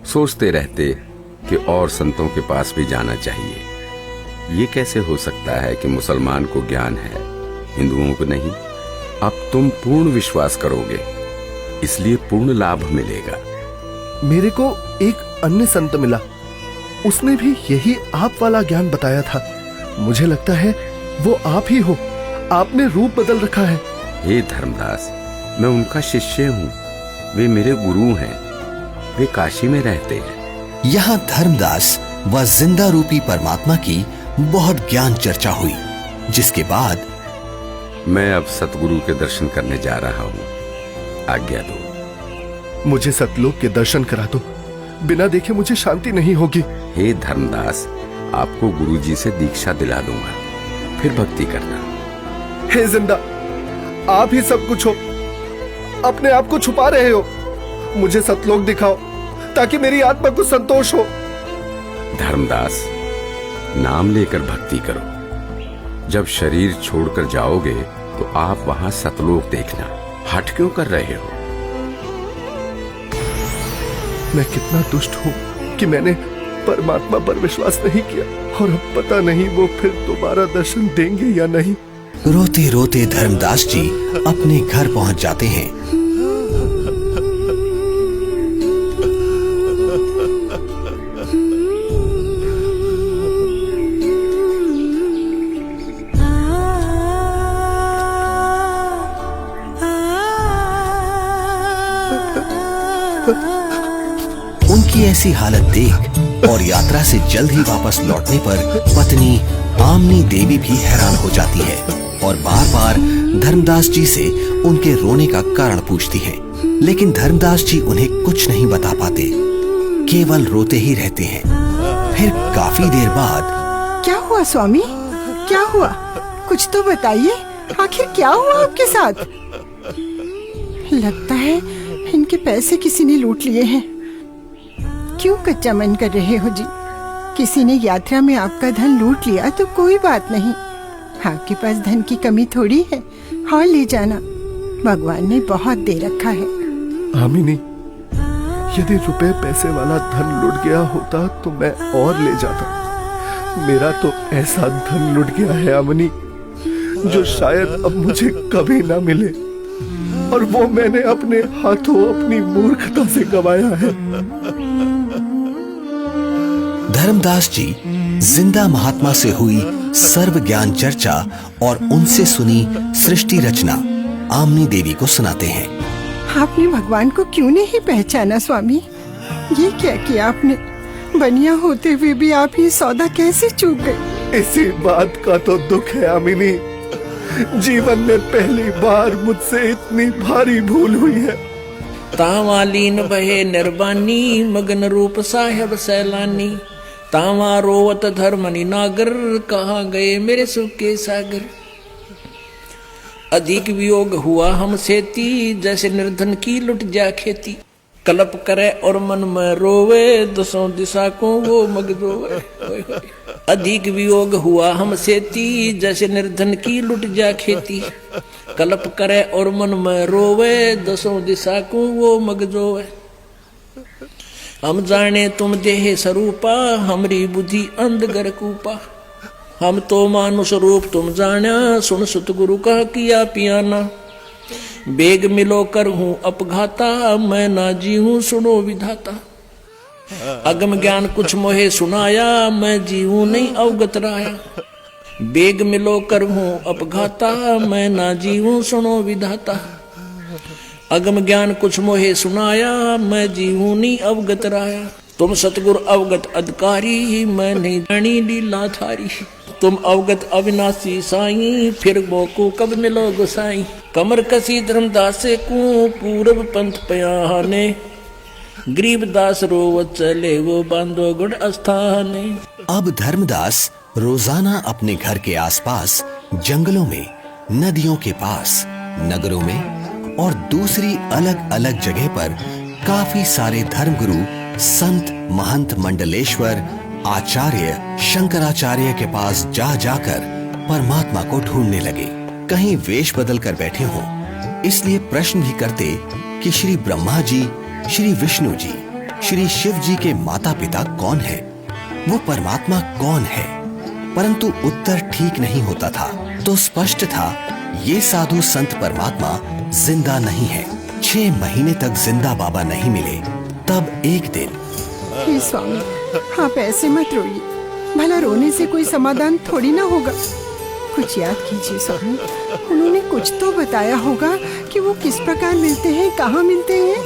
Speaker 4: सोचते रहते कि और संतों के पास भी जाना चाहिए। ये कैसे हो सकता है कि मुसलमान को ज्ञान है, हिंदुओं को नहीं। अब तुम पूर्ण विश्वास करोगे, इसलिए पूर्ण लाभ मिलेगा।
Speaker 2: मेरे को एक अन्य संत मिला, उसने भी यही आप वाला ज्ञान बताया था। मुझे लगता है वो आप ही हो, आपने रूप बदल रखा है।
Speaker 4: हे धर्मदास, मैं उनका शिष्य हूँ, वे मेरे गुरु हैं, वे काशी में रहते हैं।
Speaker 1: यहाँ धर्मदास व जिंदा रूपी परमात्मा की बहुत ज्ञान चर्चा हुई, जिसके बाद
Speaker 4: मैं अब सतगुरु के दर्शन करने जा रहा हूँ, आज्ञा दो।
Speaker 2: मुझे सतलोक के दर्शन करा दो, बिना देखे मुझे शांति नहीं होगी।
Speaker 4: हे धर्मदास, आपको गुरुजी से दीक्षा दिला दूंगा, फिर भक्ति करना।
Speaker 2: हे जिंदा, आप ही सब कुछ हो, अपने आप को छुपा रहे हो। मुझे सतलोक दिखाओ ताकि मेरी आत्मा को संतोष हो।
Speaker 4: धर्मदास, नाम लेकर भक्ति करो। जब शरीर छोड़कर जाओगे तो आप वहां सतलोक देखना। हट क्यों कर रहे हो?
Speaker 2: मैं कितना दुष्ट हूँ कि मैंने परमात्मा पर विश्वास नहीं किया, और अब पता नहीं वो फिर दोबारा दर्शन देंगे या नहीं।
Speaker 1: रोते रोते धर्मदास जी अपने घर पहुंच जाते हैं। उनकी ऐसी हालत देख और यात्रा से जल्द ही वापस लौटने पर पत्नी आमनी देवी भी हैरान हो जाती है और बार बार धर्मदास जी से उनके रोने का कारण पूछती है, लेकिन धर्मदास जी उन्हें कुछ नहीं बता पाते, केवल रोते ही रहते हैं। फिर काफी देर बाद
Speaker 3: क्या हुआ स्वामी, क्या हुआ? कुछ तो बताइए, आखिर क्या हुआ आपके साथ? लगता है इनके पैसे किसी ने लूट लिए हैं। क्यों कच्चा मन कर रहे हो जी? किसी ने यात्रा में आपका धन लूट लिया तो कोई बात नहीं, आपके पास धन की कमी थोड़ी है, और ले जाना, भगवान ने बहुत दे रखा है।
Speaker 2: आमिनी, यदि रुपए पैसे वाला धन लुट गया होता तो मैं और ले जाता। मेरा तो ऐसा धन लुट गया है आमिनी, जो शायद अब मुझे कभी ना मिले, और वो मैंने अपने हाथों अपनी मूर्खता से गंवाया है।
Speaker 1: धर्मदास जी जिंदा महात्मा से हुई सर्व ज्ञान चर्चा और उनसे सुनी सृष्टि रचना आमनी देवी को सुनाते हैं।
Speaker 3: आपने भगवान को क्यों नहीं पहचाना स्वामी? ये क्या किया आपने? बनिया होते हुए भी आप ये सौदा कैसे चूक गए?
Speaker 2: इसी बात का तो दुख है आमिनी। जीवन में पहली बार मुझसे इतनी भारी भूल हुई है।
Speaker 5: तावालीन बहे निर्बानी, मगन रूप साहेब सैलानी, तावा रोवत धर्मनि नागर, कहाँ गए मेरे सुख के सागर। अधिक वियोग हुआ हमसे ती, जैसे निर्धन की लुट जा खेती। कलप करे और मन में रोवे, दसों दिशा को वो मग रोवे। अधिक वियोग हुआ हमसे ती, जैसे निर्धन की लुट जा खेती। कलप करे और मन में रोवे, दसों दिशा को वो मग रोवे। हम जाने तुम देह स्वरूपा, हमरी बुद्धि अंधगर कूपा। हम तो मानुष रूप तुम जाना, सुन सुत गुरु का किया पियाना। बेग मिलो कर हूँ अपघाता, मैं ना जी हूँ सुनो विधाता। अगम ज्ञान कुछ मोहे सुनाया, मैं जी हूँ नहीं अवगत राया। बेग मिलो कर हूँ अपघाता, मैं ना जी हूँ सुनो विधाता। अगम ज्ञान कुछ मोहे सुनाया, मैं जी हूँ नहीं अवगत राया। तुम सतगुरु अवगत अधिकारी, मैं नहीं जानी लीला थारी। तुम अवगत अविनाशी साईं, फिर मोको कब मिलो गोसाई। कमर कसी धर्मदास से को, पूरब पंथ पयाने। गरीबदास रोवत चले वो बांधो गुण अस्थाने।
Speaker 1: अब धर्मदास रोजाना अपने घर के आसपास, जंगलों में, नदियों के पास, नगरों में और दूसरी अलग अलग जगह पर काफी सारे धर्मगुरु, संत, महंत, मंडलेश्वर, आचार्य, शंकराचार्य के पास जा जाकर परमात्मा को ढूंढने लगे। कहीं वेश बदल कर बैठे हों, इसलिए प्रश्न भी करते कि श्री ब्रह्मा जी, श्री विष्णु जी, श्री शिव जी के माता पिता कौन है, वो परमात्मा कौन है। परंतु उत्तर ठीक नहीं होता था। तो स्पष्ट था ये साधु संत परमात्मा जिंदा नहीं है। 6 महीने तक जिंदा बाबा नहीं मिले। तब एक दिन,
Speaker 3: हे स्वामी, आप ऐसे मत रोइए, भला रोने से कोई समाधान थोड़ी ना होगा। कुछ याद कीजिए स्वामी, उन्होंने कुछ तो बताया होगा कि वो किस प्रकार मिलते हैं, कहाँ मिलते हैं।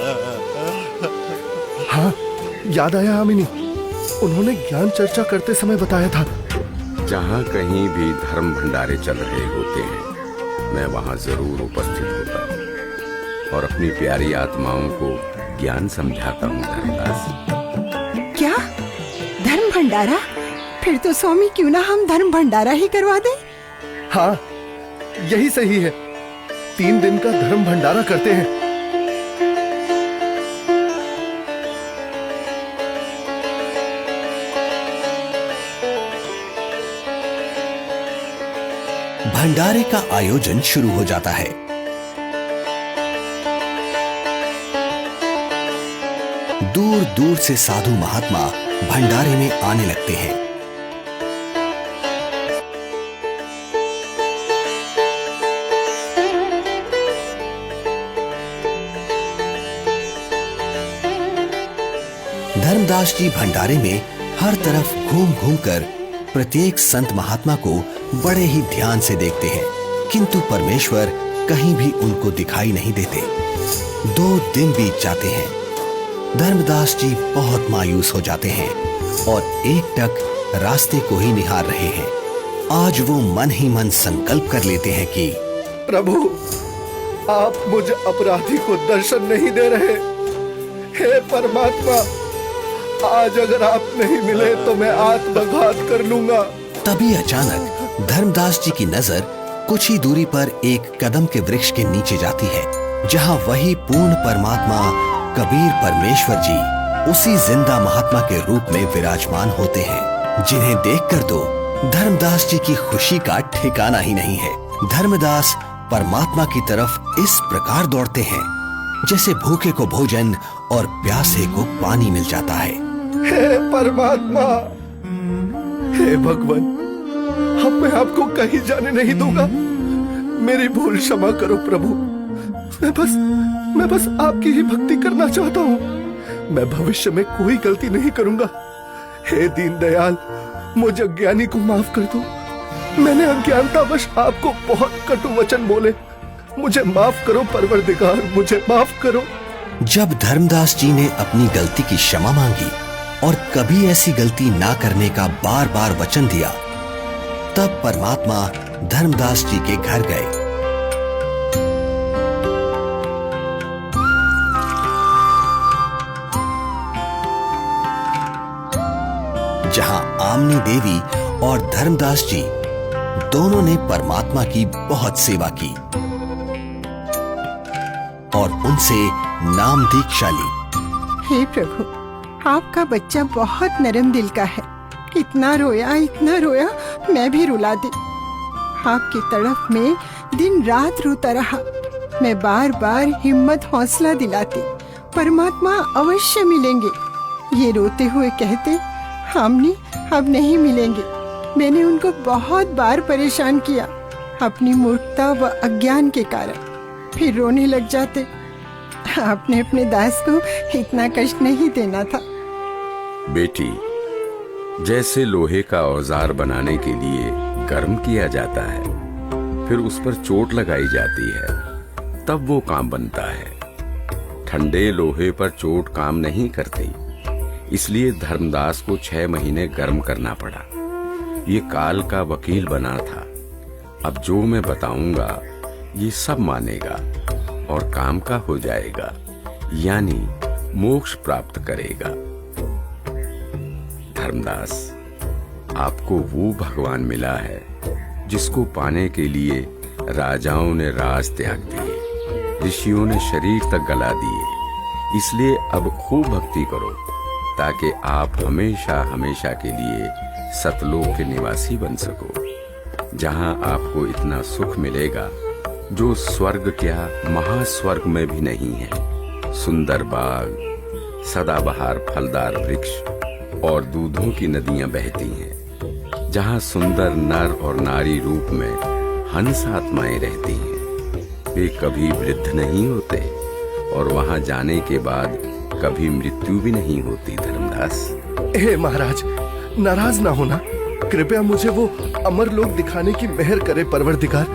Speaker 2: हाँ, याद आया आमिनी, उन्होंने ज्ञान चर्चा करते समय बताया था।
Speaker 4: जहाँ कहीं भी धर्म भंडारे चल रहे होते हैं, मैं वहाँ जरूर उपस्थित होता हूँ और अपनी प्यारी आत्माओं को ज्ञान समझाता हूँ। धर्मदास,
Speaker 3: क्या धर्म भंडारा? फिर तो स्वामी क्यों ना हम धर्म भंडारा ही करवा दें।
Speaker 2: हाँ, यही सही है। 3 दिन का धर्म भंडारा करते हैं।
Speaker 1: भंडारे का आयोजन शुरू हो जाता है। दूर दूर से साधु महात्मा भंडारे में आने लगते हैं। धर्मदास जी भंडारे में हर तरफ घूम घूम कर प्रत्येक संत महात्मा को बड़े ही ध्यान से देखते हैं, किंतु परमेश्वर कहीं भी उनको दिखाई नहीं देते। 2 दिन बीत जाते हैं। धर्मदास जी बहुत मायूस हो जाते हैं और एकटक रास्ते को ही निहार रहे हैं। आज वो मन ही मन संकल्प कर लेते हैं कि
Speaker 2: प्रभु, आप मुझ अपराधी को दर्शन नहीं दे रहे। हे परमात्मा, आज अगर आप नहीं मिले तो मैं आत्मघात कर लूंगा।
Speaker 1: तभी अचानक धर्मदास जी की नजर कुछ ही दूरी पर एक कदम के वृक्ष के नीचे जाती है, जहां वही पूर्ण परमात्मा कबीर परमेश्वर जी उसी जिंदा महात्मा के रूप में विराजमान होते हैं, जिन्हें देखकर तो धर्मदास जी की खुशी का ठिकाना ही नहीं है। धर्मदास परमात्मा की तरफ इस प्रकार दौड़ते हैं जैसे भूखे को भोजन और प्यासे को पानी मिल जाता है।
Speaker 2: हे परमात्मा, हे भगवान, अब मैं आपको कहीं जाने नहीं दूंगा। मेरी भूल क्षमा करो प्रभु। मैं बस आपकी ही भक्ति करना चाहता हूँ। मैं भविष्य में कोई गलती नहीं करूंगा। हे दीन दयाल, मुझे अज्ञानी को माफ कर दो। मैंने अज्ञानतावश आपको बहुत कटु वचन बोले। मुझे माफ करो परवरदिगार, मुझे माफ करो।
Speaker 1: जब धर्मदास जी ने अपनी गलती की क्षमा मांगी और कभी ऐसी गलती ना करने का बार बार वचन दिया, तब परमात्मा धर्मदास जी के घर गए। जहां आमनी देवी और धर्मदास जी दोनों ने परमात्मा की बहुत सेवा की और उनसे नाम दीक्षा ली।
Speaker 3: हे प्रभु, आपका बच्चा बहुत नरम दिल का है। इतना रोया मैं भी रुला दी। आपकी तड़फ में दिन रात रोता रहा। मैं बार बार हिम्मत हौसला दिलाती, परमात्मा अवश्य मिलेंगे। ये रोते हुए कहते, हमने अब नहीं मिलेंगे। मैंने उनको बहुत बार परेशान किया अपनी मूर्खता व अज्ञान के कारण। फिर रोने लग जाते। आपने अपने दास को इतना कष्ट नहीं देना था।
Speaker 4: बेटी, जैसे लोहे का औजार बनाने के लिए गर्म किया जाता है, फिर उस पर चोट लगाई जाती है, तब वो काम बनता है। ठंडे लोहे पर चोट काम नहीं करती, इसलिए धर्मदास को 6 महीने गर्म करना पड़ा। ये काल का वकील बना था। अब जो मैं बताऊंगा ये सब मानेगा और काम का हो जाएगा, यानी मोक्ष प्राप्त करेगा। धर्मदास, आपको वो भगवान मिला है जिसको पाने के लिए राजाओं ने राज त्याग दिए, ऋषियों ने शरीर तक गला दिए। इसलिए अब खूब भक्ति करो ताकि आप हमेशा हमेशा के लिए सतलोक के निवासी बन सको, जहां आपको इतना सुख मिलेगा जो स्वर्ग क्या महास्वर्ग में भी नहीं है। सुंदर बाग, सदाबहार फलदार वृक्ष और दूधों की नदियां बहती हैं, जहां सुंदर नर और नारी रूप में हंस आत्माएं रहती हैं। वे कभी वृद्ध नहीं होते और वहां जाने के बाद कभी मृत्यु भी नहीं होती। धर्मदास,
Speaker 2: हे महाराज, नाराज ना होना। कृपया मुझे वो अमर लोक दिखाने की मेहर करे परवरदिगार,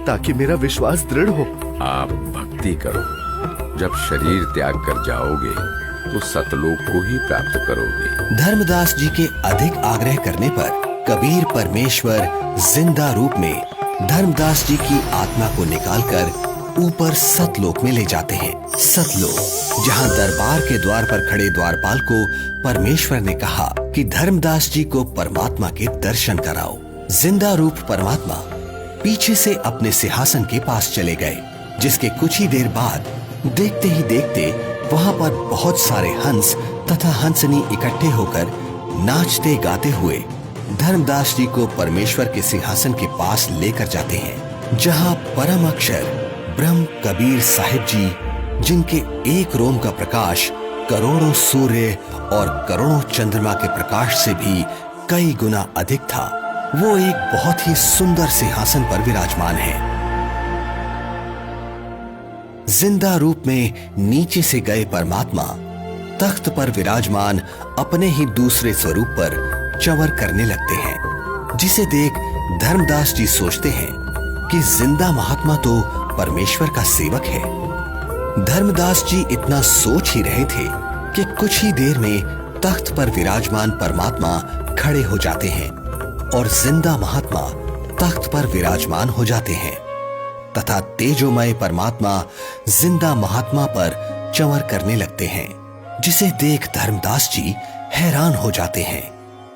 Speaker 2: ताकि मेरा विश्वास दृढ़ हो।
Speaker 4: आप भक्ति करो। जब शरीर त्याग कर जाओगे तो सतलोक को ही प्राप्त करोगे।
Speaker 1: धर्मदास जी के अधिक आग्रह करने पर कबीर परमेश्वर जिंदा रूप में धर्मदास जी की आत्मा को निकालकर ऊपर सतलोक में ले जाते हैं। सतलोक, जहां दरबार के द्वार पर खड़े द्वारपाल को परमेश्वर ने कहा कि धर्मदास जी को परमात्मा के दर्शन कराओ। जिंदा रूप परमात्मा पीछे से अपने सिंहासन के पास चले गए, जिसके कुछ ही देर बाद देखते ही देखते वहां पर बहुत सारे हंस तथा हंसनी इकट्ठे होकर नाचते गाते हुए धर्मदास जी को परमेश्वर के सिंहासन के पास लेकर जाते हैं, जहां परम अक्षर ब्रह्म कबीर साहिब जी, जिनके एक रोम का प्रकाश करोड़ों सूर्य और करोड़ों चंद्रमा के प्रकाश से भी कई गुना अधिक था, वो एक बहुत ही सुंदर सिंहासन पर विराजमान है। जिंदा रूप में नीचे से गए परमात्मा तख्त पर विराजमान अपने ही दूसरे स्वरूप पर चवर करने लगते हैं, जिसे देख धर्मदास जी सोचते हैं कि जिंदा महात्मा तो परमेश्वर का सेवक है। धर्मदास जी इतना सोच ही रहे थे कि कुछ ही देर में तख्त पर विराजमान परमात्मा खड़े हो जाते हैं और जिंदा महात्मा तख्त पर विराजमान हो जाते हैं तथा तेजोमय परमात्मा जिंदा महात्मा पर चंवर करने लगते हैं, जिसे देख धर्मदास जी हैरान हो जाते हैं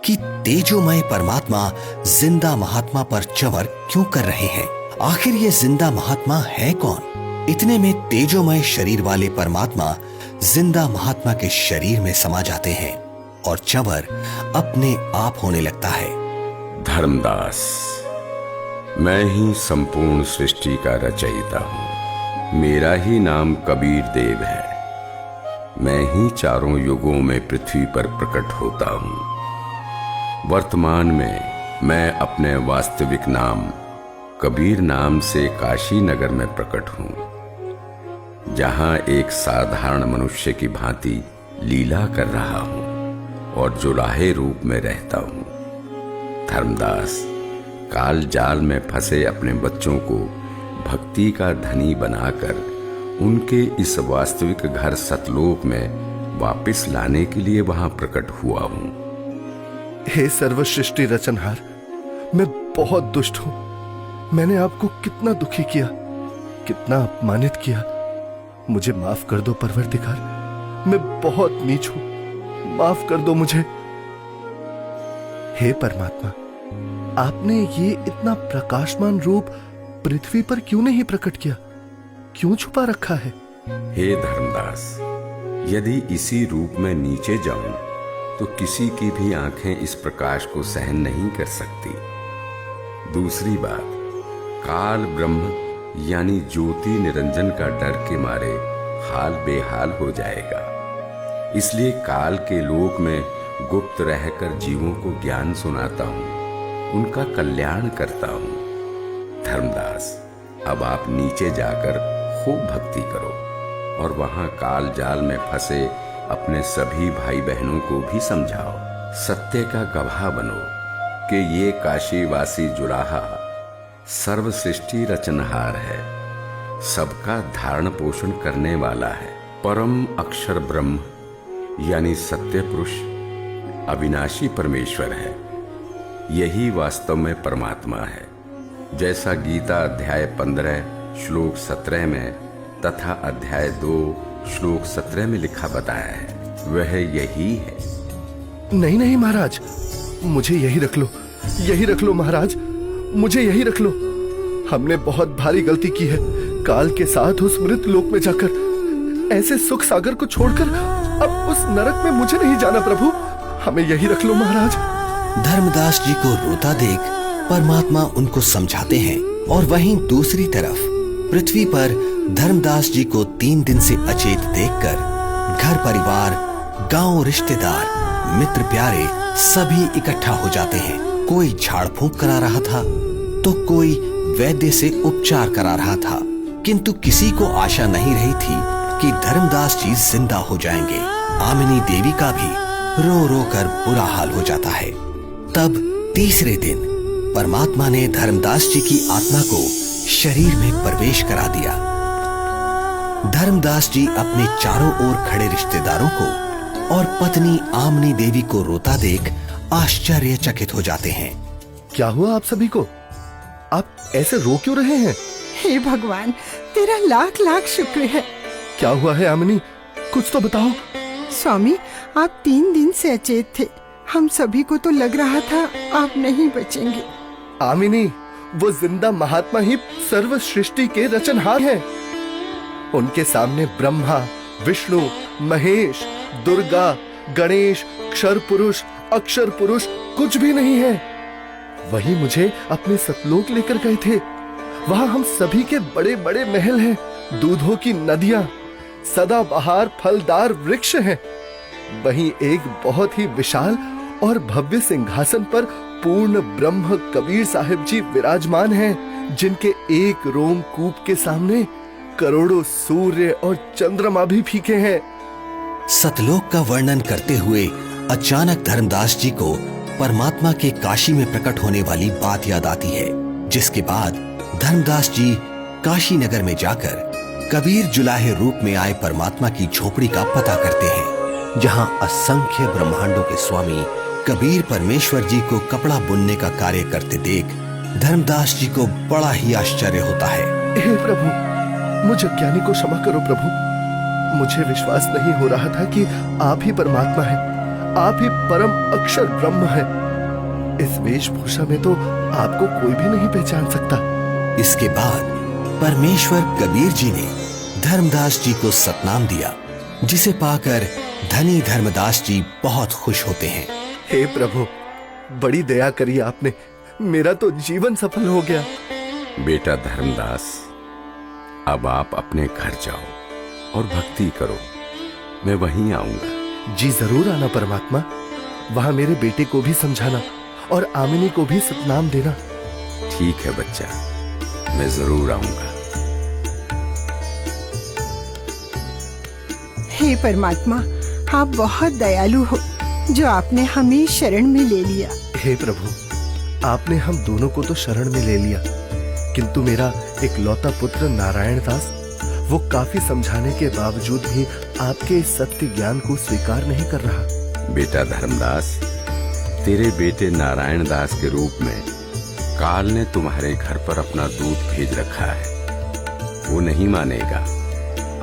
Speaker 1: कि तेजोमय परमात्मा जिंदा महात्मा पर चंवर क्यों कर रहे हैं। आखिर ये जिंदा महात्मा है कौन? इतने में तेजोमय शरीर वाले परमात्मा जिंदा महात्मा के शरीर में समा जाते हैं और चंवर अपने आप होने लगता है।
Speaker 4: धर्मदास, मैं ही संपूर्ण सृष्टि का रचयिता हूं। मेरा ही नाम कबीर देव है। मैं ही चारों युगों में पृथ्वी पर प्रकट होता हूं। वर्तमान में मैं अपने वास्तविक नाम कबीर नाम से काशी नगर में प्रकट हूं, जहां एक साधारण मनुष्य की भांति लीला कर रहा हूं और जुलाहे रूप में रहता हूं। धर्मदास, काल जाल में फंसे अपने बच्चों को भक्ति का धनी बनाकर उनके इस वास्तविक घर सतलोक में वापस लाने के लिए वहां प्रकट हुआ हूं।
Speaker 2: हे सर्व सृष्टि रचनहार, मैं बहुत दुष्ट हूं। मैंने आपको कितना दुखी किया, कितना अपमानित किया। मुझे माफ कर दो परवरदिगार, मैं बहुत नीच हूं, माफ कर दो मुझे। हे परमात्मा, आपने ये इतना प्रकाशमान रूप पृथ्वी पर क्यों नहीं प्रकट किया? क्यों छुपा रखा है?
Speaker 4: हे धर्मदास, यदि इसी रूप में नीचे जाऊं तो किसी की भी आंखें इस प्रकाश को सहन नहीं कर सकती। दूसरी बात, काल ब्रह्म यानी ज्योति निरंजन का डर के मारे हाल बेहाल हो जाएगा। इसलिए काल के लोक में गुप्त रहकर जीवों को ज्ञान सुनाता हूं, उनका कल्याण करता हूं। धर्मदास, अब आप नीचे जाकर खूब भक्ति करो और वहां काल जाल में फंसे अपने सभी भाई बहनों को भी समझाओ। सत्य का गवाह बनो कि ये काशीवासी जुलाहा सर्व सृष्टि रचनहार है, सबका धारण पोषण करने वाला है। परम अक्षर ब्रह्म यानी सत्य पुरुष अविनाशी परमेश्वर है। यही वास्तव में परमात्मा है। जैसा गीता अध्याय 15 श्लोक 17 में तथा अध्याय 2 श्लोक 17 में लिखा बताया है, वह यही है।
Speaker 2: नहीं नहीं महाराज, मुझे यही रख लो, यही रख लो महाराज, मुझे यही रख लो। हमने बहुत भारी गलती की है। काल के साथ उस मृत लोक में जाकर ऐसे सुख सागर को छोड़कर अब उस नरक में मुझे नहीं जाना प्रभु, हमें यही रख लो महाराज।
Speaker 1: धर्मदास जी को रोता देख परमात्मा उनको समझाते हैं और वहीं दूसरी तरफ पृथ्वी पर धर्मदास जी को 3 दिन से अचेत देखकर घर परिवार, गांव, रिश्तेदार, मित्र प्यारे सभी इकट्ठा हो जाते हैं। कोई झाड़ फूंक करा रहा था तो कोई वैद्य से उपचार करा रहा था, किंतु किसी को आशा नहीं रही थी कि धर्मदास जी जिंदा हो जाएंगे। आमिनी देवी का भी रो रो कर बुरा हाल हो जाता है। तब तीसरे दिन परमात्मा ने धर्मदास जी की आत्मा को शरीर में प्रवेश करा दिया। धर्मदास जी अपने चारों ओर खड़े रिश्तेदारों को और पत्नी आमिनी देवी को रोता देख आश्चर्यचकित हो जाते हैं।
Speaker 2: क्या हुआ आप सभी को? आप ऐसे रो क्यों रहे हैं?
Speaker 3: हे भगवान, तेरा लाख लाख शुक्र है।
Speaker 2: क्या हुआ है आमिनी, कुछ तो बताओ।
Speaker 3: स्वामी, आप 3 दिन से अचेत थे। हम सभी को तो लग रहा था आप नहीं बचेंगे।
Speaker 2: आमिनी, वो जिंदा महात्मा ही सर्व सृष्टि के रचनहार हैं। उनके सामने ब्रह्मा, विष्णु, महेश, दुर्गा, गणेश, क्षर पुरुष, अक्षर पुरुष कुछ भी नहीं है। वही मुझे अपने सतलोक लेकर गए थे। वहां हम सभी के बड़े बड़े महल हैं, दूधों की नदियां, सदाबहार फलदार वृक्ष हैं। वहीं एक बहुत ही विशाल और भव्य सिंहासन पर पूर्ण ब्रह्म कबीर साहिब जी विराजमान हैं, जिनके एक रोमकूप के सामने करोड़ों सूर्य और चंद्रमा भी फीके हैं।
Speaker 1: सतलोक का वर्णन करते हुए अचानक धर्मदास जी को परमात्मा के काशी में प्रकट होने वाली बात याद आती है, जिसके बाद धर्मदास जी काशी नगर में जाकर कबीर जुलाहे रूप में आए परमात्मा की झोपड़ी का पता करते हैं। जहां असंख्य ब्रह्मांडों के स्वामी कबीर परमेश्वर जी को कपड़ा बुनने का कार्य करते देख धर्मदास जी को बड़ा ही आश्चर्य होता है।
Speaker 2: हे प्रभु, मुझ अज्ञानी को क्षमा करो प्रभु। मुझे विश्वास नहीं हो रहा था कि आप ही परमात्मा हैं, आप ही परम अक्षर ब्रह्म हैं। इस वेशभूषा में तो आपको कोई भी नहीं पहचान सकता।
Speaker 1: इसके बाद परमेश्वर कबीर जी ने धर्मदास जी को सतनाम दिया, जिसे पाकर धनी धर्मदास जी बहुत खुश होते हैं।
Speaker 2: हे प्रभु, बड़ी दया करी आपने, मेरा तो जीवन सफल हो गया।
Speaker 4: बेटा धर्मदास, अब आप अपने घर जाओ और भक्ति करो, मैं वहीं आऊंगा।
Speaker 2: जी जरूर आना परमात्मा। वहां मेरे बेटे को भी समझाना और आमिनी को भी सतनाम देना।
Speaker 4: ठीक है बच्चा, मैं जरूर आऊंगा।
Speaker 3: हे परमात्मा, आप बहुत दयालु हो जो आपने हमें शरण में ले लिया।
Speaker 2: हे प्रभु, आपने हम दोनों को तो शरण में ले लिया, किंतु मेरा एक लौता पुत्र नारायण दास, वो काफी समझाने के बावजूद भी आपके इस सत्य ज्ञान को स्वीकार नहीं कर रहा।
Speaker 4: बेटा धर्मदास, तेरे बेटे नारायण दास के रूप में काल ने तुम्हारे घर पर अपना दूत भेज रखा है। वो नहीं मानेगा।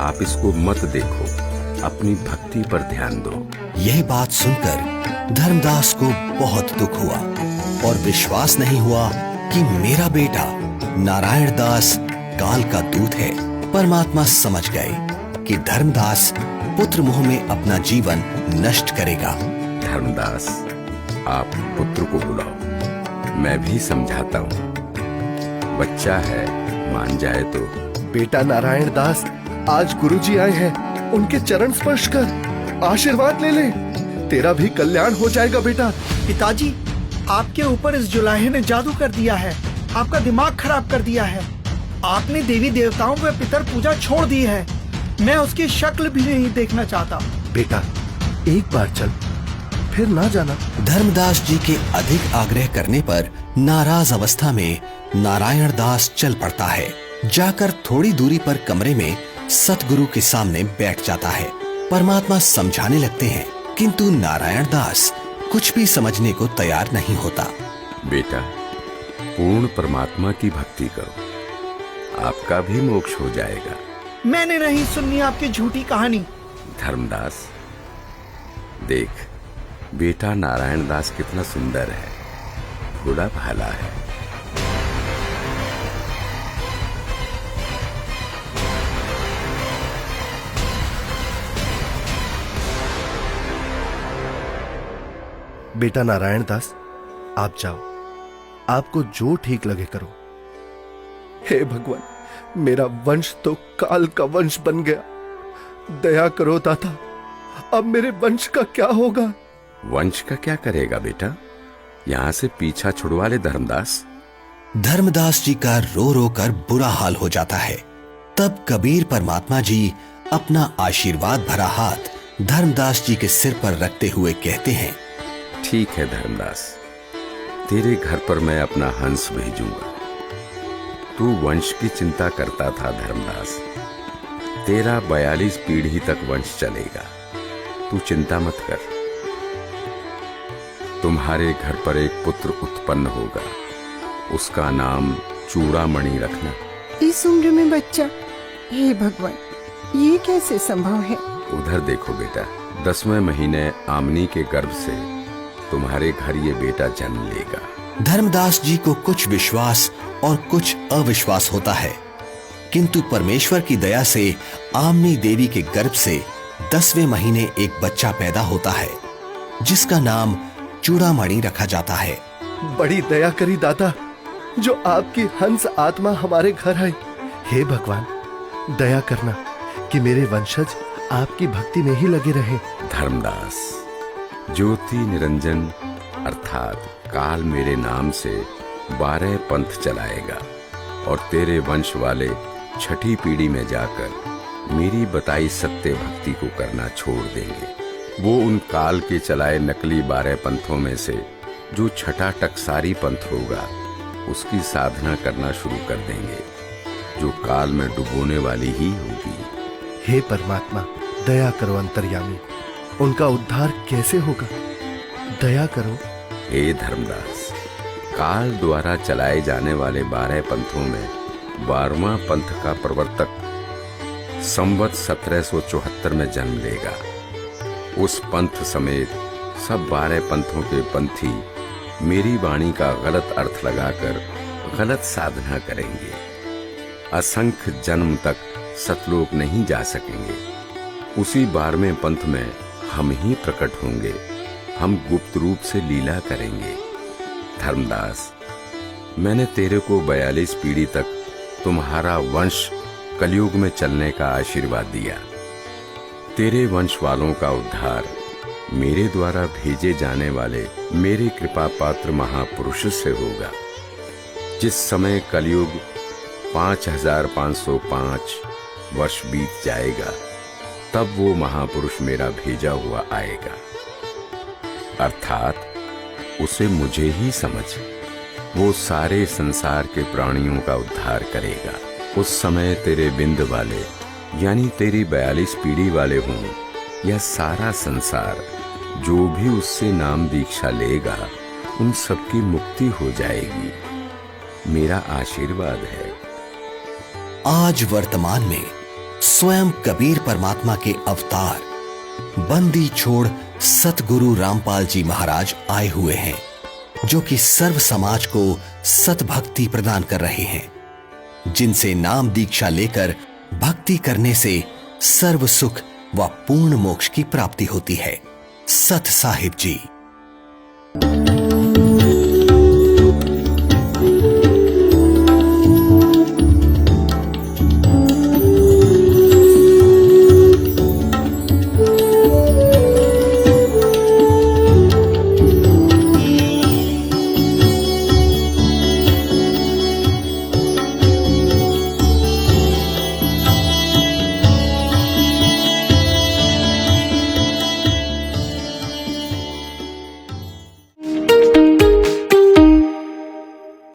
Speaker 4: आप इसको मत देखो, अपनी भक्ति पर ध्यान दो।
Speaker 1: यह बात सुनकर धर्मदास को बहुत दुख हुआ और विश्वास नहीं हुआ कि मेरा बेटा नारायण दास काल का दूत है। परमात्मा समझ गए कि धर्मदास पुत्र मोह में अपना जीवन नष्ट करेगा।
Speaker 4: धर्मदास, आप पुत्र को बुलाओ, मैं भी समझाता हूँ। बच्चा है, मान जाए तो।
Speaker 2: बेटा नारायण दास, आज गुरुजी आए हैं, उनके चरण स्पर्श कर आशीर्वाद ले ले, तेरा भी कल्याण हो जाएगा बेटा।
Speaker 8: पिताजी, आपके ऊपर इस जुलाहे ने जादू कर दिया है, आपका दिमाग खराब कर दिया है। आपने देवी देवताओं व पितर पूजा छोड़ दी है। मैं उसकी शक्ल भी नहीं देखना चाहता।
Speaker 2: बेटा, एक बार चल, फिर ना जाना।
Speaker 1: धर्मदास जी के अधिक आग्रह करने पर नाराज अवस्था में नारायण दास चल पड़ता है। जाकर थोड़ी दूरी पर कमरे में सतगुरु के सामने बैठ जाता है। परमात्मा समझाने लगते हैं, किंतु नारायण दास कुछ भी समझने को तैयार नहीं होता।
Speaker 4: बेटा, पूर्ण परमात्मा की भक्ति करो, आपका भी मोक्ष हो जाएगा।
Speaker 8: मैंने नहीं सुननी आपकी झूठी कहानी।
Speaker 4: धर्मदास, देख, बेटा नारायण दास कितना सुंदर है, भोला भाला है।
Speaker 2: बेटा नारायण दास, आप जाओ, आपको जो ठीक लगे करो। हे भगवान, मेरा वंश तो काल का वंश बन गया। दया करो दाता, अब मेरे वंश का क्या होगा?
Speaker 4: वंश का क्या करेगा बेटा? यहाँ से पीछा छुड़वा ले धर्मदास।
Speaker 1: धर्मदास जी का रो रो कर बुरा हाल हो जाता है। तब कबीर परमात्मा जी अपना आशीर्वाद भरा हाथ धर्मदास जी के सिर पर रखते हुए कहते हैं,
Speaker 4: ठीक है धर्मदास, तेरे घर पर मैं अपना हंस भेजूंगा। तू वंश की चिंता करता था धर्मदास, तेरा 42 पीढ़ी तक वंश चलेगा, तू चिंता मत कर। तुम्हारे घर पर एक पुत्र उत्पन्न होगा, उसका नाम चूड़ामणि रखना।
Speaker 3: इस उम्र में बच्चा? हे भगवान, ये कैसे संभव है?
Speaker 4: उधर देखो बेटा, 10वें महीने आमनी के गर्भ से तुम्हारे घर ये बेटा जन्म लेगा।
Speaker 1: धर्मदास जी को कुछ विश्वास और कुछ अविश्वास होता है, किंतु परमेश्वर की दया से आमनी देवी के गर्भ से 10वें महीने एक बच्चा पैदा होता है, जिसका नाम चूड़ामणि रखा जाता है।
Speaker 2: बड़ी दया करी दाता, जो आपकी हंस आत्मा हमारे घर आई। हे भगवान, दया करना कि मेरे वंशज आपकी भक्ति में ही लगे रहे।
Speaker 4: धर्मदास, ज्योति निरंजन अर्थात काल मेरे नाम से 12 पंथ चलाएगा और तेरे वंश वाले 6ठी पीढ़ी में जाकर मेरी बताई सत्य भक्ति को करना छोड़ देंगे। वो उन काल के चलाए नकली 12 पंथों में से जो 6ठा टकसारी पंथ होगा, उसकी साधना करना शुरू कर देंगे, जो काल में डुबोने वाली ही होगी।
Speaker 2: हे परमात्मा, दया करो अंतर्यामी, उनका उद्धार कैसे होगा? दया करो।
Speaker 4: हे धर्मदास, काल द्वारा चलाए जाने वाले 12 पंथों में 12वां पंथ का प्रवर्तक संवत 1774 में जन्म लेगा। उस पंथ समेत सब 12 पंथों के पंथी मेरी वाणी का गलत अर्थ लगाकर गलत साधना करेंगे। असंख्य जन्म तक सतलोक नहीं जा सकेंगे। उसी 12वें पंथ में हम ही प्रकट होंगे। हम गुप्त रूप से लीला करेंगे। धर्मदास, मैंने तेरे को 42 पीढ़ी तक तुम्हारा वंश कलयुग में चलने का आशीर्वाद दिया। तेरे वंश वालों का उद्धार मेरे द्वारा भेजे जाने वाले मेरे कृपा पात्र महापुरुष से होगा। जिस समय कलयुग 5505 वर्ष बीत जाएगा, तब वो महापुरुष मेरा भेजा हुआ आएगा। अर्थात उसे मुझे ही समझ। वो सारे संसार के प्राणियों का उद्धार करेगा। उस समय तेरे बिंद वाले यानी तेरी 42 पीढ़ी वाले हों या सारा संसार, जो भी उससे नाम दीक्षा लेगा, उन सबकी मुक्ति हो जाएगी। मेरा आशीर्वाद है।
Speaker 1: आज वर्तमान में स्वयं कबीर परमात्मा के अवतार बंदी छोड़ सतगुरु रामपाल जी महाराज आए हुए हैं, जो कि सर्व समाज को सतभक्ति प्रदान कर रहे हैं, जिनसे नाम दीक्षा लेकर भक्ति करने से सर्व सुख व पूर्ण मोक्ष की प्राप्ति होती है। सत साहिब जी।